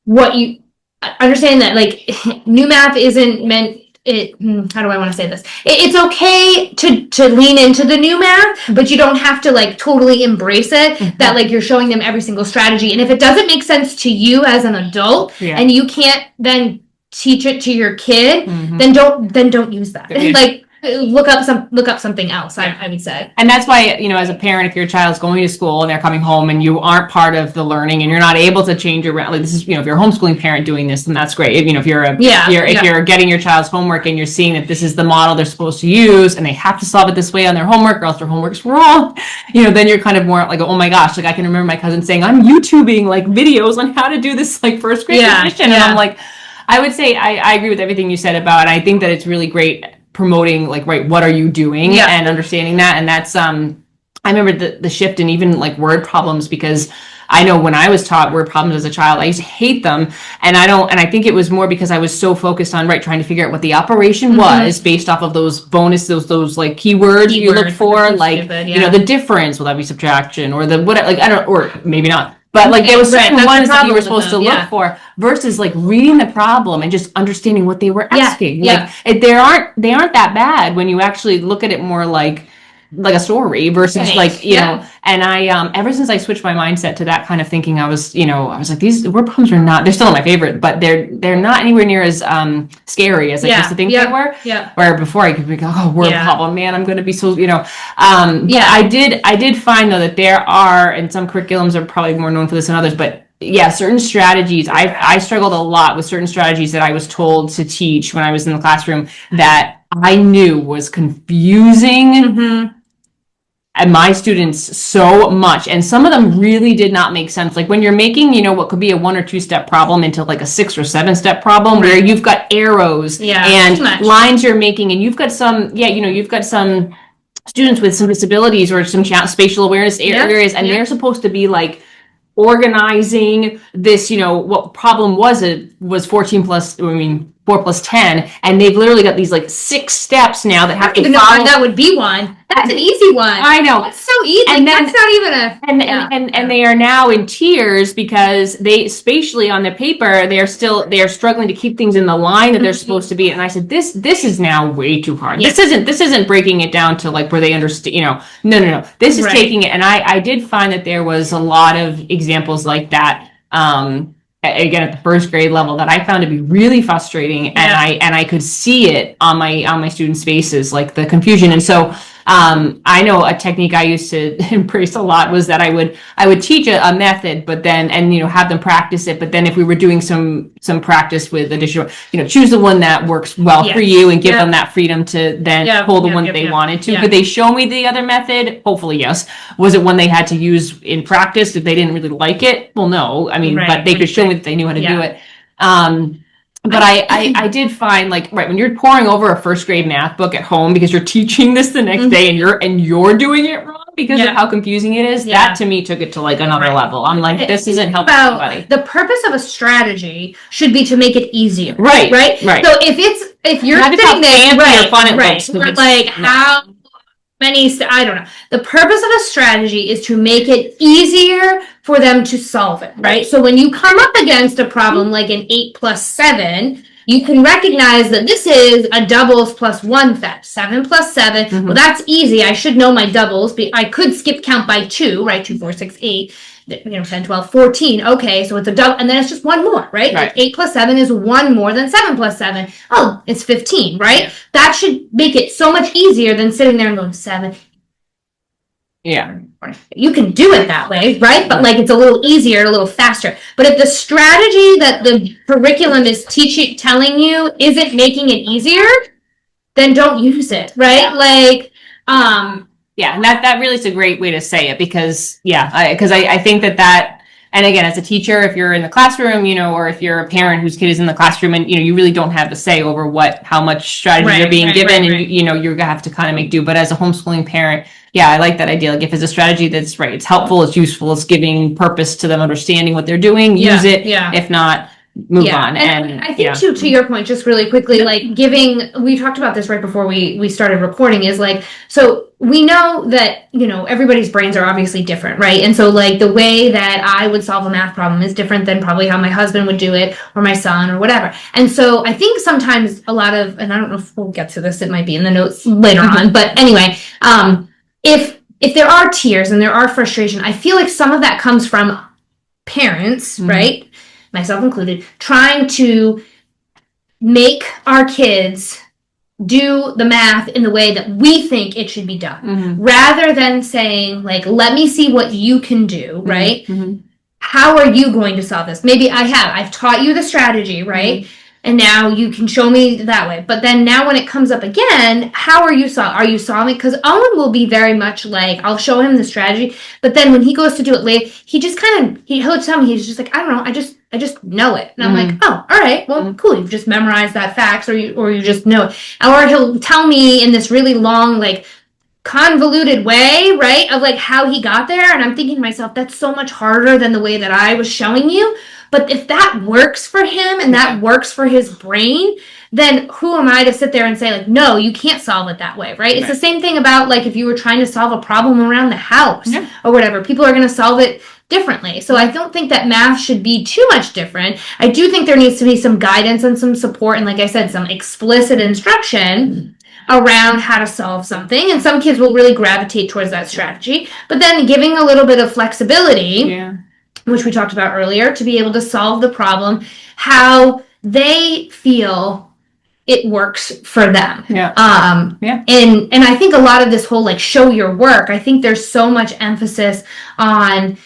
what you understand that, like, new math isn't meant, how do I want to say this? It's okay to lean into the new math, but you don't have to like totally embrace it, that like you're showing them every single strategy. And if it doesn't make sense to you as an adult and you can't then teach it to your kid, then don't use that. Like, look up something else, I would say. And that's why, as a parent, if your child's going to school and they're coming home and you aren't part of the learning and you're not able to change your, like, this is, if you're a homeschooling parent doing this, then that's great. If you're if you're getting your child's homework and you're seeing that this is the model they're supposed to use and they have to solve it this way on their homework or else their homework's wrong, then you're kind of more like, oh my gosh, like I can remember my cousin saying, I'm YouTubing like videos on how to do this like first grade addition. And I'm like, I would say I agree with everything you said about it. I think that it's really great promoting, like, right, what are you doing and understanding that. And that's I remember the shift in even like word problems, because I know when I was taught word problems as a child, I used to hate them. And I think it was more because I was so focused on trying to figure out what the operation was based off of those those like keywords you look for, like the difference, will that be subtraction or the what, like, I don't, or maybe not. But like there was certain ones that you were supposed to look for, versus like reading the problem and just understanding what they were asking. Like they aren't that bad when you actually look at it more like a story versus like, and I, ever since I switched my mindset to that kind of thinking, I was like, these word problems are not, they're still my favorite, but they're not anywhere near as scary as I used to think they were. Where before I could be like, oh, word problem, man, I'm going to be so, I did find though that there are, and some curriculums are probably more known for this than others, but certain strategies. I struggled a lot with certain strategies that I was told to teach when I was in the classroom that I knew was confusing and my students so much, and some of them really did not make sense. Like when you're making, what could be a 1 or 2 step problem into like a 6 or 7 step problem, where you've got arrows and lines you're making, and you've got some, you've got some students with some disabilities or some spatial awareness areas, and they're supposed to be like organizing this, what problem was 14 plus, 4 plus 10, and they've literally got these like 6 steps now that have to follow. That would be one. That's an easy one. I know. That's so easy. And then, that's not even a... And they are now in tears because they, spatially on the paper, they are struggling to keep things in the line that they're supposed to be. And I said, this is now way too hard. This isn't breaking it down to like where they understand, no. This is taking it. And I did find that there was a lot of examples like that, again at the first grade level, that I found to be really frustrating, and I could see it on my students' faces, like the confusion. And so I know a technique I used to embrace a lot was that I would teach a method, but then, and, have them practice it. But then if we were doing some practice with additional, choose the one that works well for you and give them that freedom to then pull the one that they wanted to. Could they show me the other method? Hopefully, yes. Was it one they had to use in practice if they didn't really like it? Well, no. I mean, but they could show me that they knew how to do it. But I did find, like, right, when you're pouring over a first grade math book at home because you're teaching this the next day and you're doing it wrong because of how confusing it is, that to me took it to like another level. I'm like, this isn't helping anybody. The purpose of a strategy should be to make it easier. Right. So if you're not sitting there, looks, like how many, I don't know. The purpose of a strategy is to make it easier for them to solve it, right? So when you come up against a problem like an 8 plus 7, you can recognize that this is a doubles plus 1 theft. 7 plus 7. Well, that's easy. I should know my doubles. I could skip count by 2, right? 2, 4, 6, 8. 10, 12, 14. Okay, so it's a double, and then it's just one more, right? Like 8 plus 7 is 1 more than 7 plus 7. Oh, it's 15, right? Yeah. That should make it so much easier than sitting there and going 7. Yeah. You can do it that way, right? But like it's a little easier, a little faster. But if the strategy that the curriculum is telling you isn't making it easier, then don't use it, right? Yeah, and that really is a great way to say it because, I think that, and again, as a teacher, if you're in the classroom, or if you're a parent whose kid is in the classroom and, you really don't have the say over how much strategy you're being given and, you're going to have to kind of make do. But as a homeschooling parent, I like that idea. Like if it's a strategy that's right, it's helpful, it's useful, it's giving purpose to them understanding what they're doing, use it. Yeah. If not, move on. And I think to your point, just really quickly, like we talked about this right before we started recording, is like, so we know that, everybody's brains are obviously different, right? And so like the way that I would solve a math problem is different than probably how my husband would do it or my son or whatever. And so I think sometimes a lot of, and I don't know if we'll get to this, it might be in the notes later on, but anyway, if there are tears and there are frustration, I feel like some of that comes from parents, right? Myself included, trying to make our kids do the math in the way that we think it should be done, rather than saying, like, let me see what you can do, right? How are you going to solve this? Maybe I've taught you the strategy, right? And now you can show me that way. But then now when it comes up again, how are you solving? Because Owen will be very much like, I'll show him the strategy, but then when he goes to do it later, he just he'll tell me, he's just like, I don't know, I just know it. And I'm like, oh, all right, well, cool. You've just memorized that facts or you just know it. Or he'll tell me in this really long, like, convoluted way, right, of like how he got there. And I'm thinking to myself, that's so much harder than the way that I was showing you. But if that works for him and that works for his brain, then who am I to sit there and say, like, no, you can't solve it that way, right? It's the same thing about, like, if you were trying to solve a problem around the house or whatever, people are going to solve it differently. So I don't think that math should be too much different. I do think there needs to be some guidance and some support and, like I said, some explicit instruction around how to solve something. And some kids will really gravitate towards that strategy. But then giving a little bit of flexibility, which we talked about earlier, to be able to solve the problem how they feel it works for them. And I think a lot of this whole, like, show your work, I think there's so much emphasis on,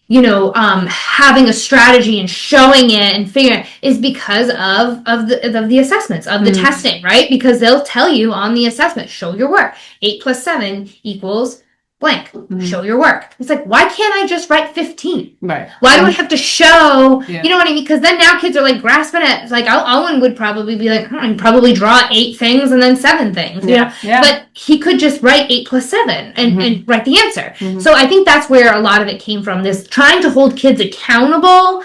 having a strategy and showing it and figuring it is because of the assessments, of the testing, right? Because they'll tell you on the assessment, show your work. 8 plus 7 equals blank. Show your work. It's like, why can't I just write 15? Right. Why do I have to show? You know what I mean? Because then now kids are like grasping at, like, Owen would probably be like, I'd probably draw 8 things and then 7 things. But he could just write 8 plus 7 and write the answer. So I think that's where a lot of it came from, this trying to hold kids accountable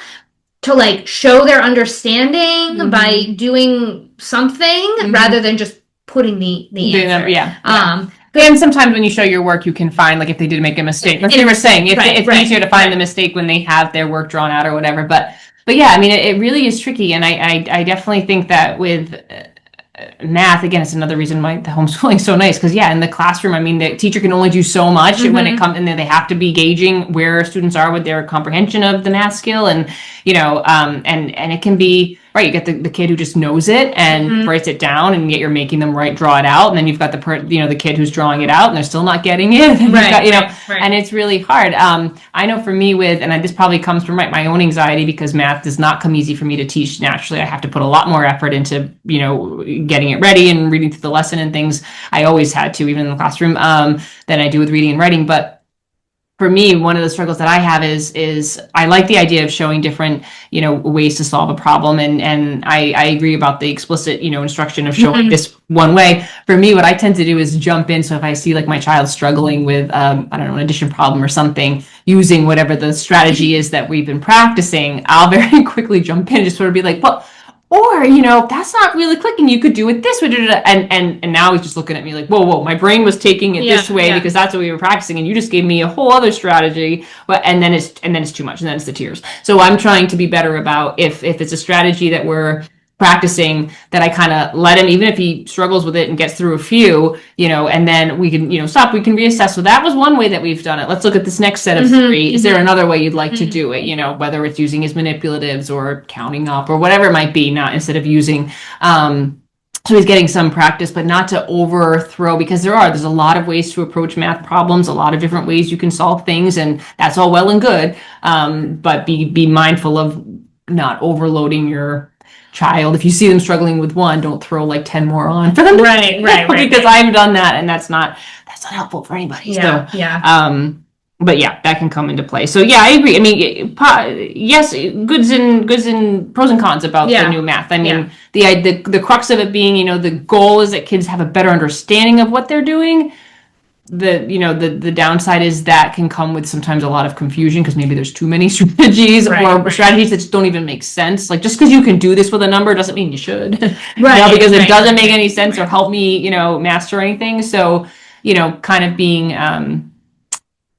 to, like, show their understanding by doing something rather than just putting the answer. And sometimes when you show your work, you can find, like, if they did make a mistake. Like they were saying, it's easier to find the mistake when they have their work drawn out or whatever. But yeah, I mean, it really is tricky. And I definitely think that with math, again, it's another reason why the homeschooling is so nice. Because in the classroom, I mean, the teacher can only do so much when it comes, and then they have to be gauging where students are with their comprehension of the math skill, and and it can be right. You get the kid who just knows it and writes it down, and yet you're making them draw it out, and then you've got the kid who's drawing it out, and they're still not getting it. And and it's really hard. I know for me and this probably comes from my own anxiety, because math does not come easy for me to teach naturally. I have to put a lot more effort into getting it ready and reading through the lesson and things. I always had to, even in the classroom, than I do with reading and writing. But for me, one of the struggles that I have is I like the idea of showing different, ways to solve a problem. And I agree about the explicit, instruction of showing this one way. For me, what I tend to do is jump in. So if I see like my child struggling with, I don't know, an addition problem or something, using whatever the strategy is that we've been practicing, I'll very quickly jump in and just sort of be like, well, or, that's not really clicking. You could do it this way. And now he's just looking at me like, whoa, my brain was taking it this way because that's what we were practicing. And you just gave me a whole other strategy. And then it's too much. And then it's the tears. So I'm trying to be better about if it's a strategy that we're practicing, that I kind of let him, even if he struggles with it and gets through a few, and then we can, stop, we can reassess. So that was one way that we've done it. Let's look at this next set of three. Is there another way you'd like to do it? Whether it's using his manipulatives or counting up or whatever it might be, not instead of using, so he's getting some practice, but not to overthrow, because there's a lot of ways to approach math problems, a lot of different ways you can solve things, and that's all well and good. But be mindful of not overloading your child. If you see them struggling with one, don't throw like 10 more on for them. Right. Because I've done that, and that's not helpful for anybody. But that can come into play. So I agree. I mean, yes, goods and pros and cons about the new math. I mean, the crux of it being, the goal is that kids have a better understanding of what they're doing. The downside is that can come with sometimes a lot of confusion, because maybe there's too many strategies or strategies that just don't even make sense. Like, just because you can do this with a number doesn't mean you should. Because it doesn't make any sense or help me, master anything. So, kind of being a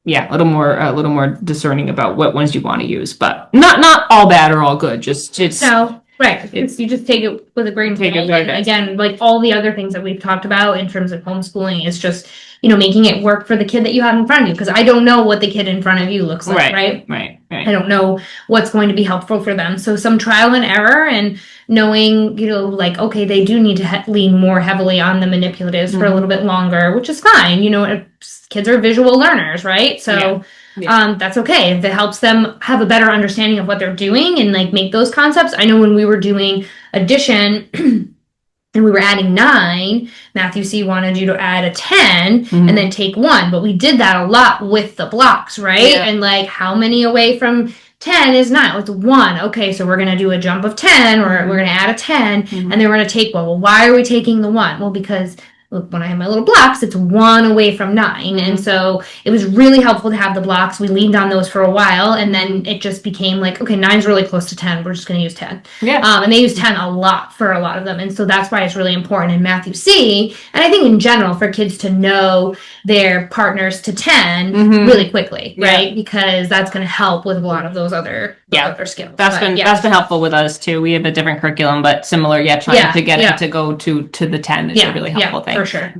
little more discerning about what ones you want to use, but not all bad or all good. You just take it with a grain of salt. Again, like all the other things that we've talked about in terms of homeschooling, is just, making it work for the kid that you have in front of you. Because I don't know what the kid in front of you looks like, right? I don't know what's going to be helpful for them. So some trial and error, and knowing, okay, they do need to lean more heavily on the manipulatives for a little bit longer, which is fine. Kids are visual learners, right? So that's okay if it helps them have a better understanding of what they're doing and make those concepts. I know when we were doing addition and we were adding 9, Matthew C. wanted you to add a 10 and then take 1, but we did that a lot with the blocks, right? And how many away from 10 is 9? It's 1. Okay, so we're going to do a jump of 10, or we're going to add a 10, and then we're going to take 1. Well, why are we taking the 1? Well, because when I have my little blocks, it's 1 away from 9. And so it was really helpful to have the blocks. We leaned on those for a while, and then it just became okay, 9's really close to 10. We're just going to use 10. And they use 10 a lot for a lot of them. And so that's why it's really important in Matthew C. And I think in general for kids to know their partners to 10 really quickly, right? Because that's going to help with a lot of those other skills. That's been helpful with us too. We have a different curriculum, but similar, trying to get it to go to the 10 is a really helpful thing. For sure.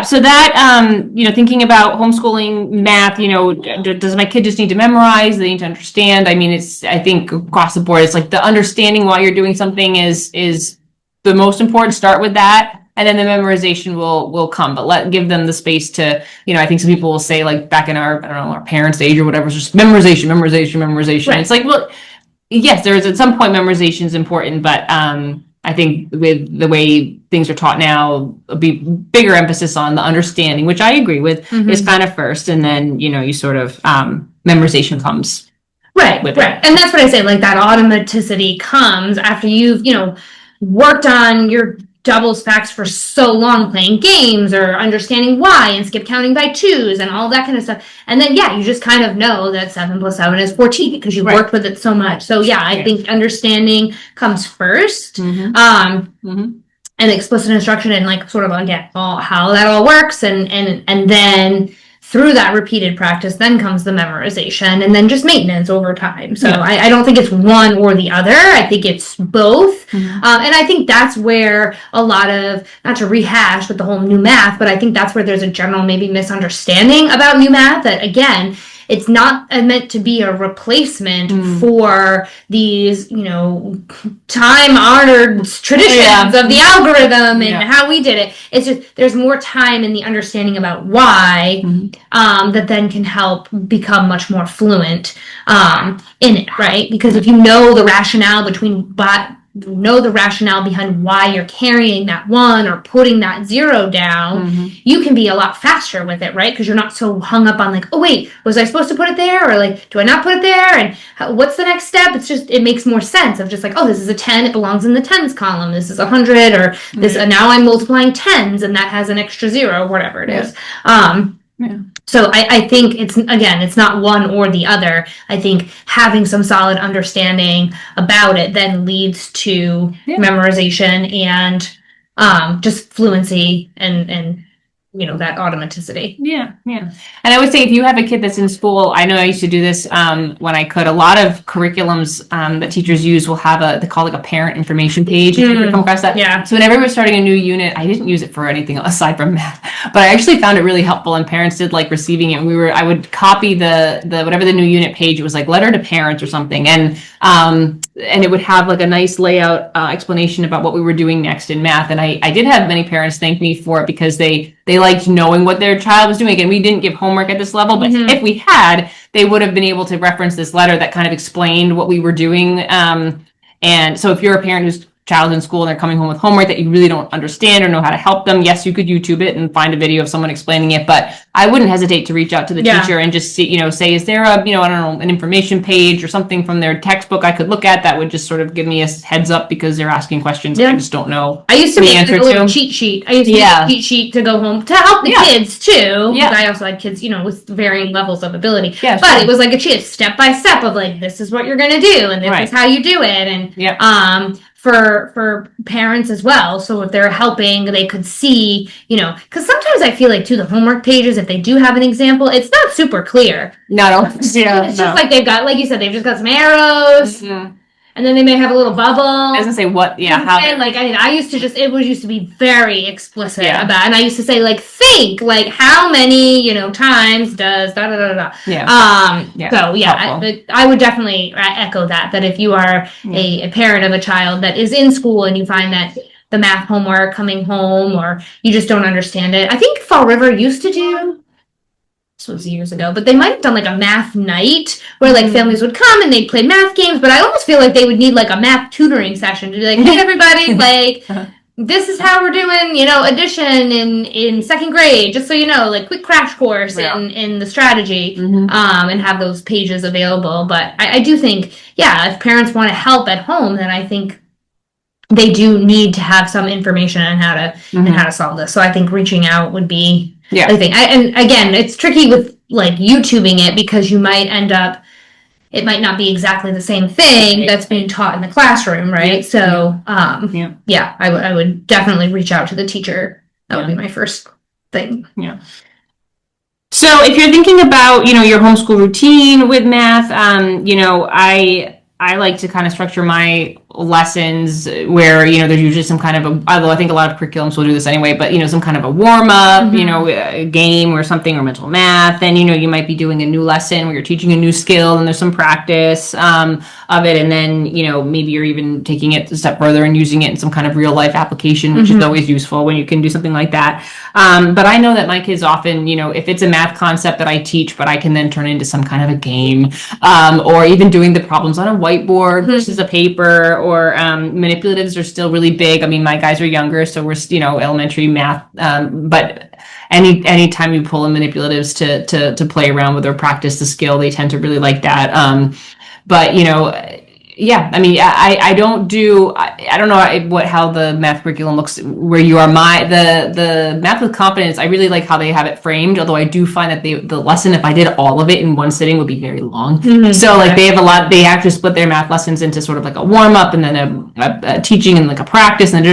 So that, thinking about homeschooling math, does my kid just need to memorize? They need to understand? I mean, I think across the board, it's the understanding why you're doing something is the most important. Start with that, and then the memorization will come. But give them the space to, I think some people will say, back in our parents' age or whatever, it's just memorization. Right. It's well, yes, there is at some point memorization is important, but I think with the way things are taught now, a bigger emphasis on the understanding, which I agree with, is kind of first, and then you sort of memorization comes with it. And that's what I say. That automaticity comes after you've worked on your doubles facts for so long, playing games or understanding why and skip counting by 2s and all that kind of stuff. And then you just kind of know that 7 + 7 is 14 because you've worked with it so much. So I think understanding comes first. And explicit instruction and sort of how that all works, and then through that repeated practice, then comes the memorization and then just maintenance over time. So I don't think it's one or the other. I think it's both. And I think that's where a lot of, not to rehash with the whole new math, but I think that's where there's a general maybe misunderstanding about new math, that again, it's not meant to be a replacement for these, time-honored traditions of the algorithm and how we did it. It's just there's more time in the understanding about why that then can help become much more fluent in it, right? Because if you know the rationale behind why you're carrying that 1 or putting that 0 down, you can be a lot faster with it, right? Because you're not so hung up on like, oh wait, was I supposed to put it there? Or like, do I not put it there? And what's the next step? It's just, it makes more sense of just like, oh, this is a 10, it belongs in the tens column. This is 100, or this, now I'm multiplying tens and that has an extra 0, whatever it is. So I think it's not one or the other. I think having some solid understanding about it then leads to memorization and just fluency and that automaticity. Yeah. And I would say if you have a kid that's in school, I know I used to do this when I could. A lot of curriculums that teachers use will have they call it like a parent information page. If you ever come across that. Yeah. So whenever we're starting a new unit, I didn't use it for anything aside from math, but I actually found it really helpful, and parents did like receiving it. I would copy the whatever the new unit page, it was like letter to parents or something, and it would have like a nice layout explanation about what we were doing next in math. And I did have many parents thank me for it because they liked knowing what their child was doing. And we didn't give homework at this level, but if we had, they would have been able to reference this letter that kind of explained what we were doing. And so if you're a parent whose child in school and they're coming home with homework that you really don't understand or know how to help them, yes, you could YouTube it and find a video of someone explaining it, but I wouldn't hesitate to reach out to the teacher and just see, say, is there a, I don't know, an information page or something from their textbook I could look at that would just sort of give me a heads up because they're asking questions I just don't know. I used to make a little cheat sheet. I used to make a cheat sheet to go home to help the kids too. Yeah. I also had kids, with varying levels of ability. Yeah, but it was like a cheat step by step of like, this is what you're going to do and this is how you do it. And for parents as well. So if they're helping, they could see, because sometimes I feel like too, the homework pages, if they do have an example, it's not super clear. It's just like they've got, like you said, they've just got some arrows. And then they may have a little bubble. I was gonna say what, how. Like I used to used to be very explicit about, and I used to say like, think like how many times does da da da da. So I would definitely echo that if you are a parent of a child that is in school and you find that the math homework coming home or you just don't understand it. I think Fall River used to do. This was years ago, but they might have done like a math night where like families would come and they'd play math games, but I almost feel like they would need like a math tutoring session to be like, hey everybody, like this is how we're doing, addition in second grade, just so you know, like quick crash course in the strategy, and have those pages available. But I do think, if parents want to help at home, then I think they do need to have some information on how to solve this. So I think reaching out would be I think. And again, it's tricky with like YouTubing it because you might end up, it might not be exactly the same thing that's being taught in the classroom, right? So, I would definitely reach out to the teacher. That would be my first thing. Yeah. So if you're thinking about, your homeschool routine with math, I like to kind of structure my lessons where, there's usually some kind of although I think a lot of curriculums will do this anyway, but, some kind of a warm-up, a game or something, or mental math. And, you might be doing a new lesson where you're teaching a new skill and there's some practice of it. And then, maybe you're even taking it a step further and using it in some kind of real life application, which is always useful when you can do something like that. But I know that my kids often, if it's a math concept that I teach, but I can then turn into some kind of a game, or even doing the problems on a whiteboard versus a paper, or manipulatives are still really big. I mean, my guys are younger, so we're, elementary math, but anytime you pull in manipulatives to play around with or practice the skill, they tend to really like that. But I mean, I don't know how the math curriculum looks where you are. The math with confidence, I really like how they have it framed, although I do find that the lesson, if I did all of it in one sitting, would be very long. So like they have to split their math lessons into sort of like a warm up and then a teaching and like a practice and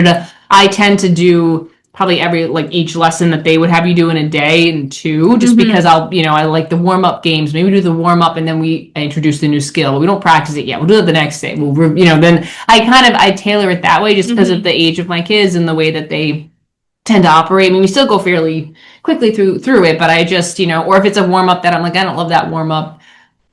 I tend to do probably each lesson that they would have you do in a day and two, just because I like the warm up games. Maybe do the warm up and then I introduce the new skill. We don't practice it yet. We'll do it the next day. Then I tailor it that way just because of the age of my kids and the way that they tend to operate. I mean, we still go fairly quickly through it, but I just, or if it's a warm up that I'm like, I don't love that warm up,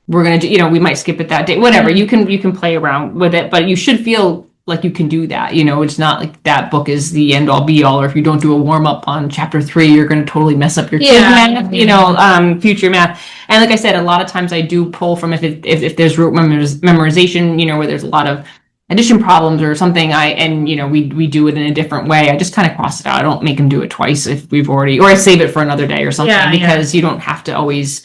we're going to do, we might skip it that day, whatever. You can play around with it, but you should feel like you can do that. It's not like that book is the end all be all, or if you don't do a warm up on chapter 3, you're going to totally mess up your kids' math, future math. And like I said, a lot of times I do pull from if there's rote memorization, where there's a lot of addition problems or something, we do it in a different way. I just kind of cross it out. I don't make them do it twice if we've already, or I save it for another day or something, because you don't have to always,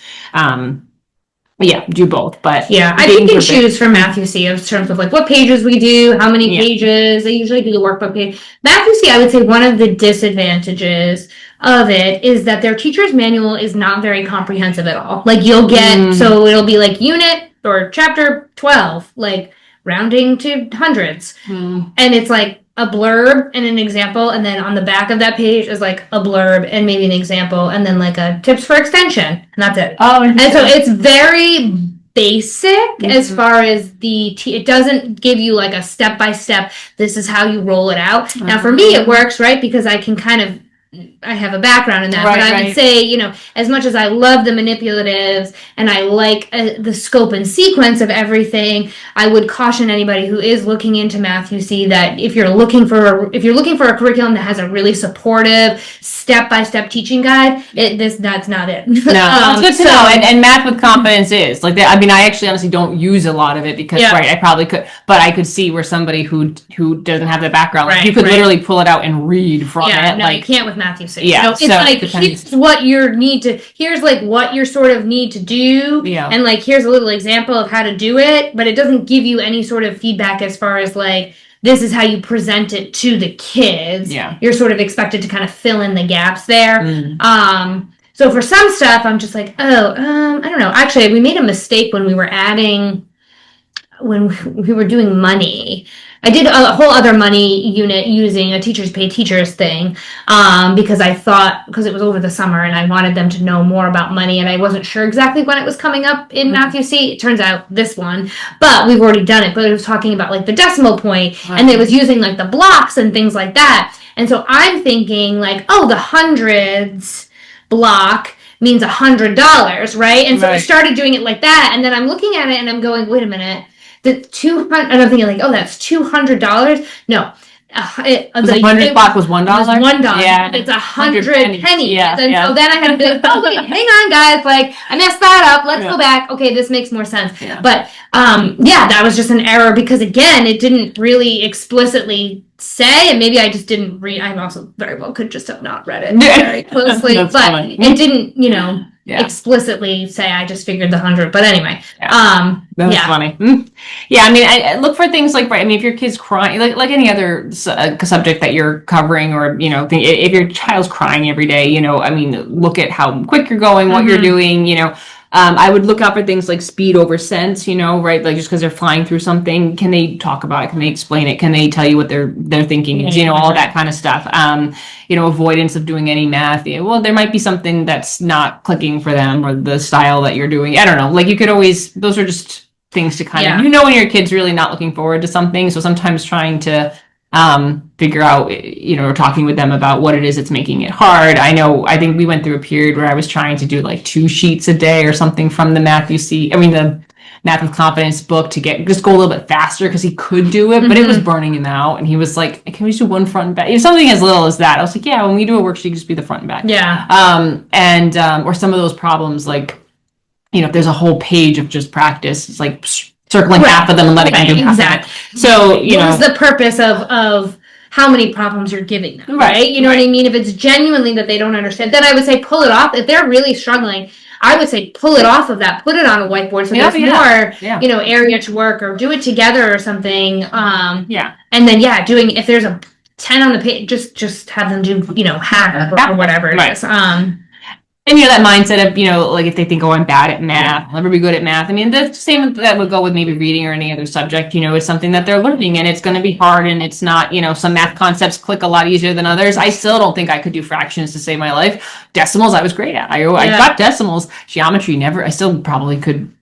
do both. But I pick and choose for Matthew C in terms of like what pages we do, how many pages. I usually do the workbook page. Matthew C, I would say one of the disadvantages of it is that their teacher's manual is not very comprehensive at all. Like you'll get, so it'll be like unit or chapter 12, like rounding to hundreds. And it's like a blurb and an example, and then on the back of that page is like a blurb and maybe an example, and then like a tips for extension, and that's it. And so it's very basic as far as it doesn't give you like a step-by-step, this is how you roll it out. Now for me it works, right, because I can kind of, I have a background in that, but I would say, as much as I love the manipulatives and I like the scope and sequence of everything, I would caution anybody who is looking into Matthew C that if you're looking for a curriculum that has a really supportive step-by-step teaching guide, that's not it. No, it's good to know. And Math with Confidence is like that. I mean, I actually honestly don't use a lot of it because I probably could, but I could see where somebody who doesn't have the background, you could literally pull it out and read from it. No, you can't with Matthew C. Yeah, it's like here's what here's like what you sort of need to do, and like here's a little example of how to do it, but it doesn't give you any sort of feedback as far as like this is how you present it to the kids. You're sort of expected to kind of fill in the gaps there. So for some stuff, I'm just like, I don't know. Actually, we made a mistake when we were doing money. I did a whole other money unit using a teachers pay teachers thing, because it was over the summer and I wanted them to know more about money, and I wasn't sure exactly when it was coming up in Matthew C. It turns out this one, but we've already done it. But it was talking about like the decimal point, and it was using like the blocks and things like that. And so I'm thinking like, the hundreds block means $100, right? And so I started doing it like that, and then I'm looking at it and I'm going, wait a minute. The 200, and I'm thinking like, that's $200. No, the 100 block was $1. It was $1. Yeah, it's 100 pennies. Yeah, and so then I had to be like, wait, hang on, guys. Like I messed that up. Let's go back. Okay, this makes more sense. But that was just an error because again, it didn't really explicitly say, and maybe I just didn't read. I also very well could just have not read it very closely, but funny. It didn't, explicitly say. I just figured the 100. But anyway, that's funny. I mean, I look for things like if your kid's crying, like any other subject that you're covering, or if your child's crying every day, look at how quick you're going, what you're doing, I would look out for things like speed over sense, right? Like just because they're flying through something, can they talk about it? Can they explain it? Can they tell you what they're thinking? All that kind of stuff. Avoidance of doing any math. Well, there might be something that's not clicking for them, or the style that you're doing. I don't know. Like you could always, those are just things to kind of, when your kid's really not looking forward to something. So sometimes trying to figure out, or talking with them about what it is that's making it hard. I think we went through a period where I was trying to do like 2 sheets a day or something from the the Math with Confidence book to just go a little bit faster because he could do it, but it was burning him out. And he was like, can we just do one front and back? If something as little as that, I was like, when we do a worksheet, just be the front and back. Or some of those problems, like, if there's a whole page of just practice, it's like circling half of them and letting them do half of it. So, what's the purpose of how many problems you're giving them, right? You know what I mean? If it's genuinely that they don't understand, then I would say pull it off. If they're really struggling, I would say pull it off of that, put it on a whiteboard so there's more, area to work, or do it together or something. And then, doing, if there's a 10 on the page, just have them do, half or whatever it is. And that mindset of, like if they think, oh, I'm bad at math, I'll never be good at math. I mean, the same that would go with maybe reading or any other subject, it's something that they're learning and it's going to be hard and it's not, some math concepts click a lot easier than others. I still don't think I could do fractions to save my life. Decimals, I was great at. I got decimals. Geometry, never. I still probably could.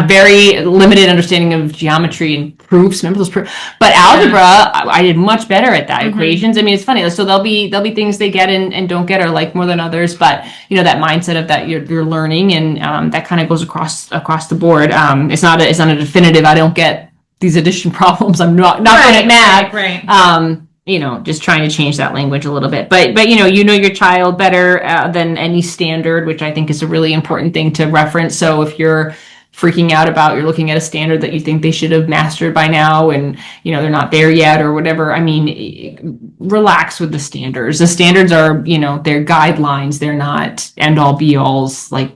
Very limited understanding of geometry and proofs. Remember those proofs? But algebra, I did much better at that. Equations. I mean, it's funny. So there'll be things they get and don't get or like more than others. But that mindset of that you're learning and that kind of goes across the board. It's not a definitive. I don't get these addition problems. I'm not good at math. Right. Just trying to change that language a little bit. But your child better than any standard, which I think is a really important thing to reference. So if you're freaking out about you're looking at a standard that you think they should have mastered by now and they're not there yet or whatever, I mean, relax with the standards. The standards are they're guidelines. They're not end all be alls. Like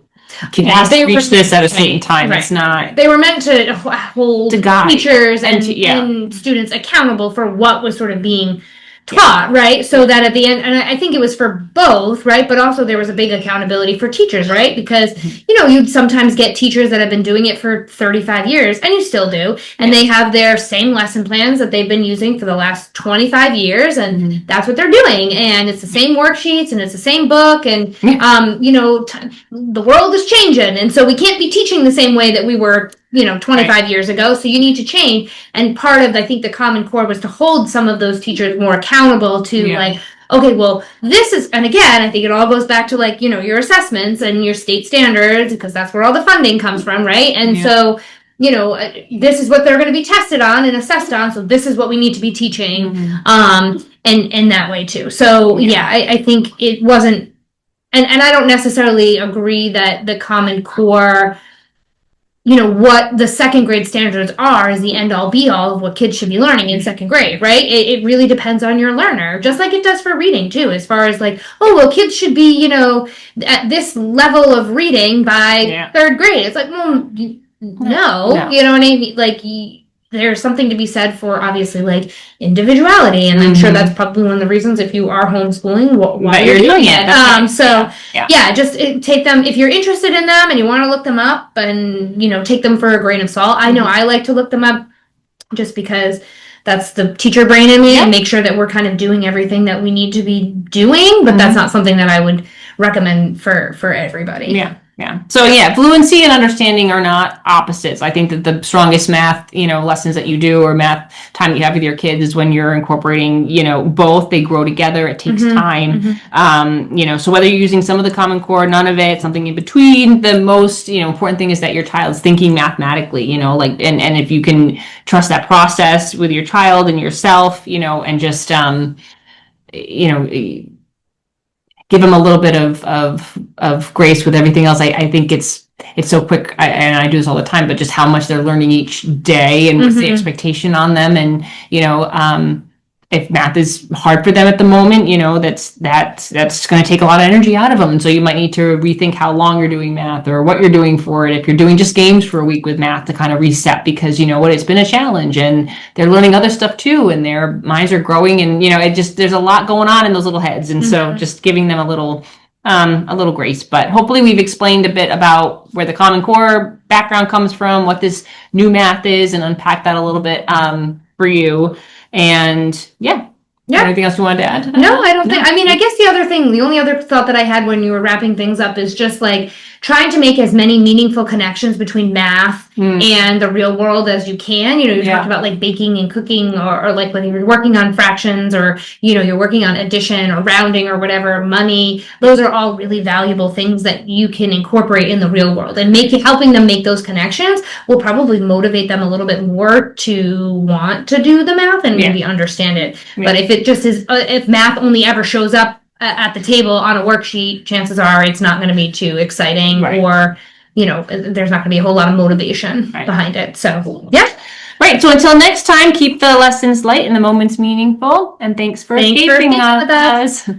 kids reach this at a certain time. Right. It's not. They were meant to hold teachers and students accountable for what was sort of being taught, right? So that at the end, and I think it was for both, right? But also there was a big accountability for teachers, right? Because, you'd sometimes get teachers that have been doing it for 35 years, and you still do, and they have their same lesson plans that they've been using for the last 25 years, and that's what they're doing. And it's the same worksheets, and it's the same book, and, the world is changing, and so we can't be teaching the same way that we were 25 years ago. So you need to change. And part of, I think, the Common Core was to hold some of those teachers more accountable to okay, well, this is, and again, I think it all goes back to your assessments and your state standards, because that's where all the funding comes from, right? And so, this is what they're going to be tested on and assessed on. So this is what we need to be teaching. And that way too. So I think it wasn't, and I don't necessarily agree that the Common Core, what the second grade standards are is the end all be all of what kids should be learning in second grade, right? It really depends on your learner, just like it does for reading too, as far as kids should be, at this level of reading by third grade. It's like, well, no, you know what I mean? There's something to be said for obviously individuality, and I'm sure that's probably one of the reasons if you are homeschooling why you're doing it. Just take them if you're interested in them and you want to look them up, and take them for a grain of salt. I know I like to look them up just because that's the teacher brain in me, and make sure that we're kind of doing everything that we need to be doing, but that's not something that I would recommend for everybody. So fluency and understanding are not opposites. I think that the strongest math, lessons that you do or math time you have with your kids is when you're incorporating, both. They grow together. It takes time. So whether you're using some of the Common Core, none of it, something in between, the most, important thing is that your child's thinking mathematically, and if you can trust that process with your child and yourself, and just, give them a little bit of grace with everything else. I think it's so quick, and I do this all the time, but just how much they're learning each day and what's the expectation on them. And, if math is hard for them at the moment, that's going to take a lot of energy out of them. And so you might need to rethink how long you're doing math or what you're doing for it. If you're doing just games for a week with math, to kind of reset, because it's been a challenge and they're learning other stuff too, and their minds are growing, and there's a lot going on in those little heads. And so just giving them a little grace. But hopefully we've explained a bit about where the Common Core background comes from, what this new math is, and unpack that a little bit for you. And anything else you wanted to add? No, I don't think. I mean, I guess the only other thought that I had when you were wrapping things up is just trying to make as many meaningful connections between math and the real world as you can. You talked about baking and cooking, or when you're working on fractions, or you're working on addition or rounding or whatever, money. Those are all really valuable things that you can incorporate in the real world, and helping them make those connections will probably motivate them a little bit more to want to do the math and maybe understand it. But if it just is, if math only ever shows up at the table on a worksheet, chances are it's not going to be too exciting, or there's not going to be a whole lot of motivation behind it. So Right. So until next time, keep the lessons light and the moments meaningful. And thanks for escaping with us.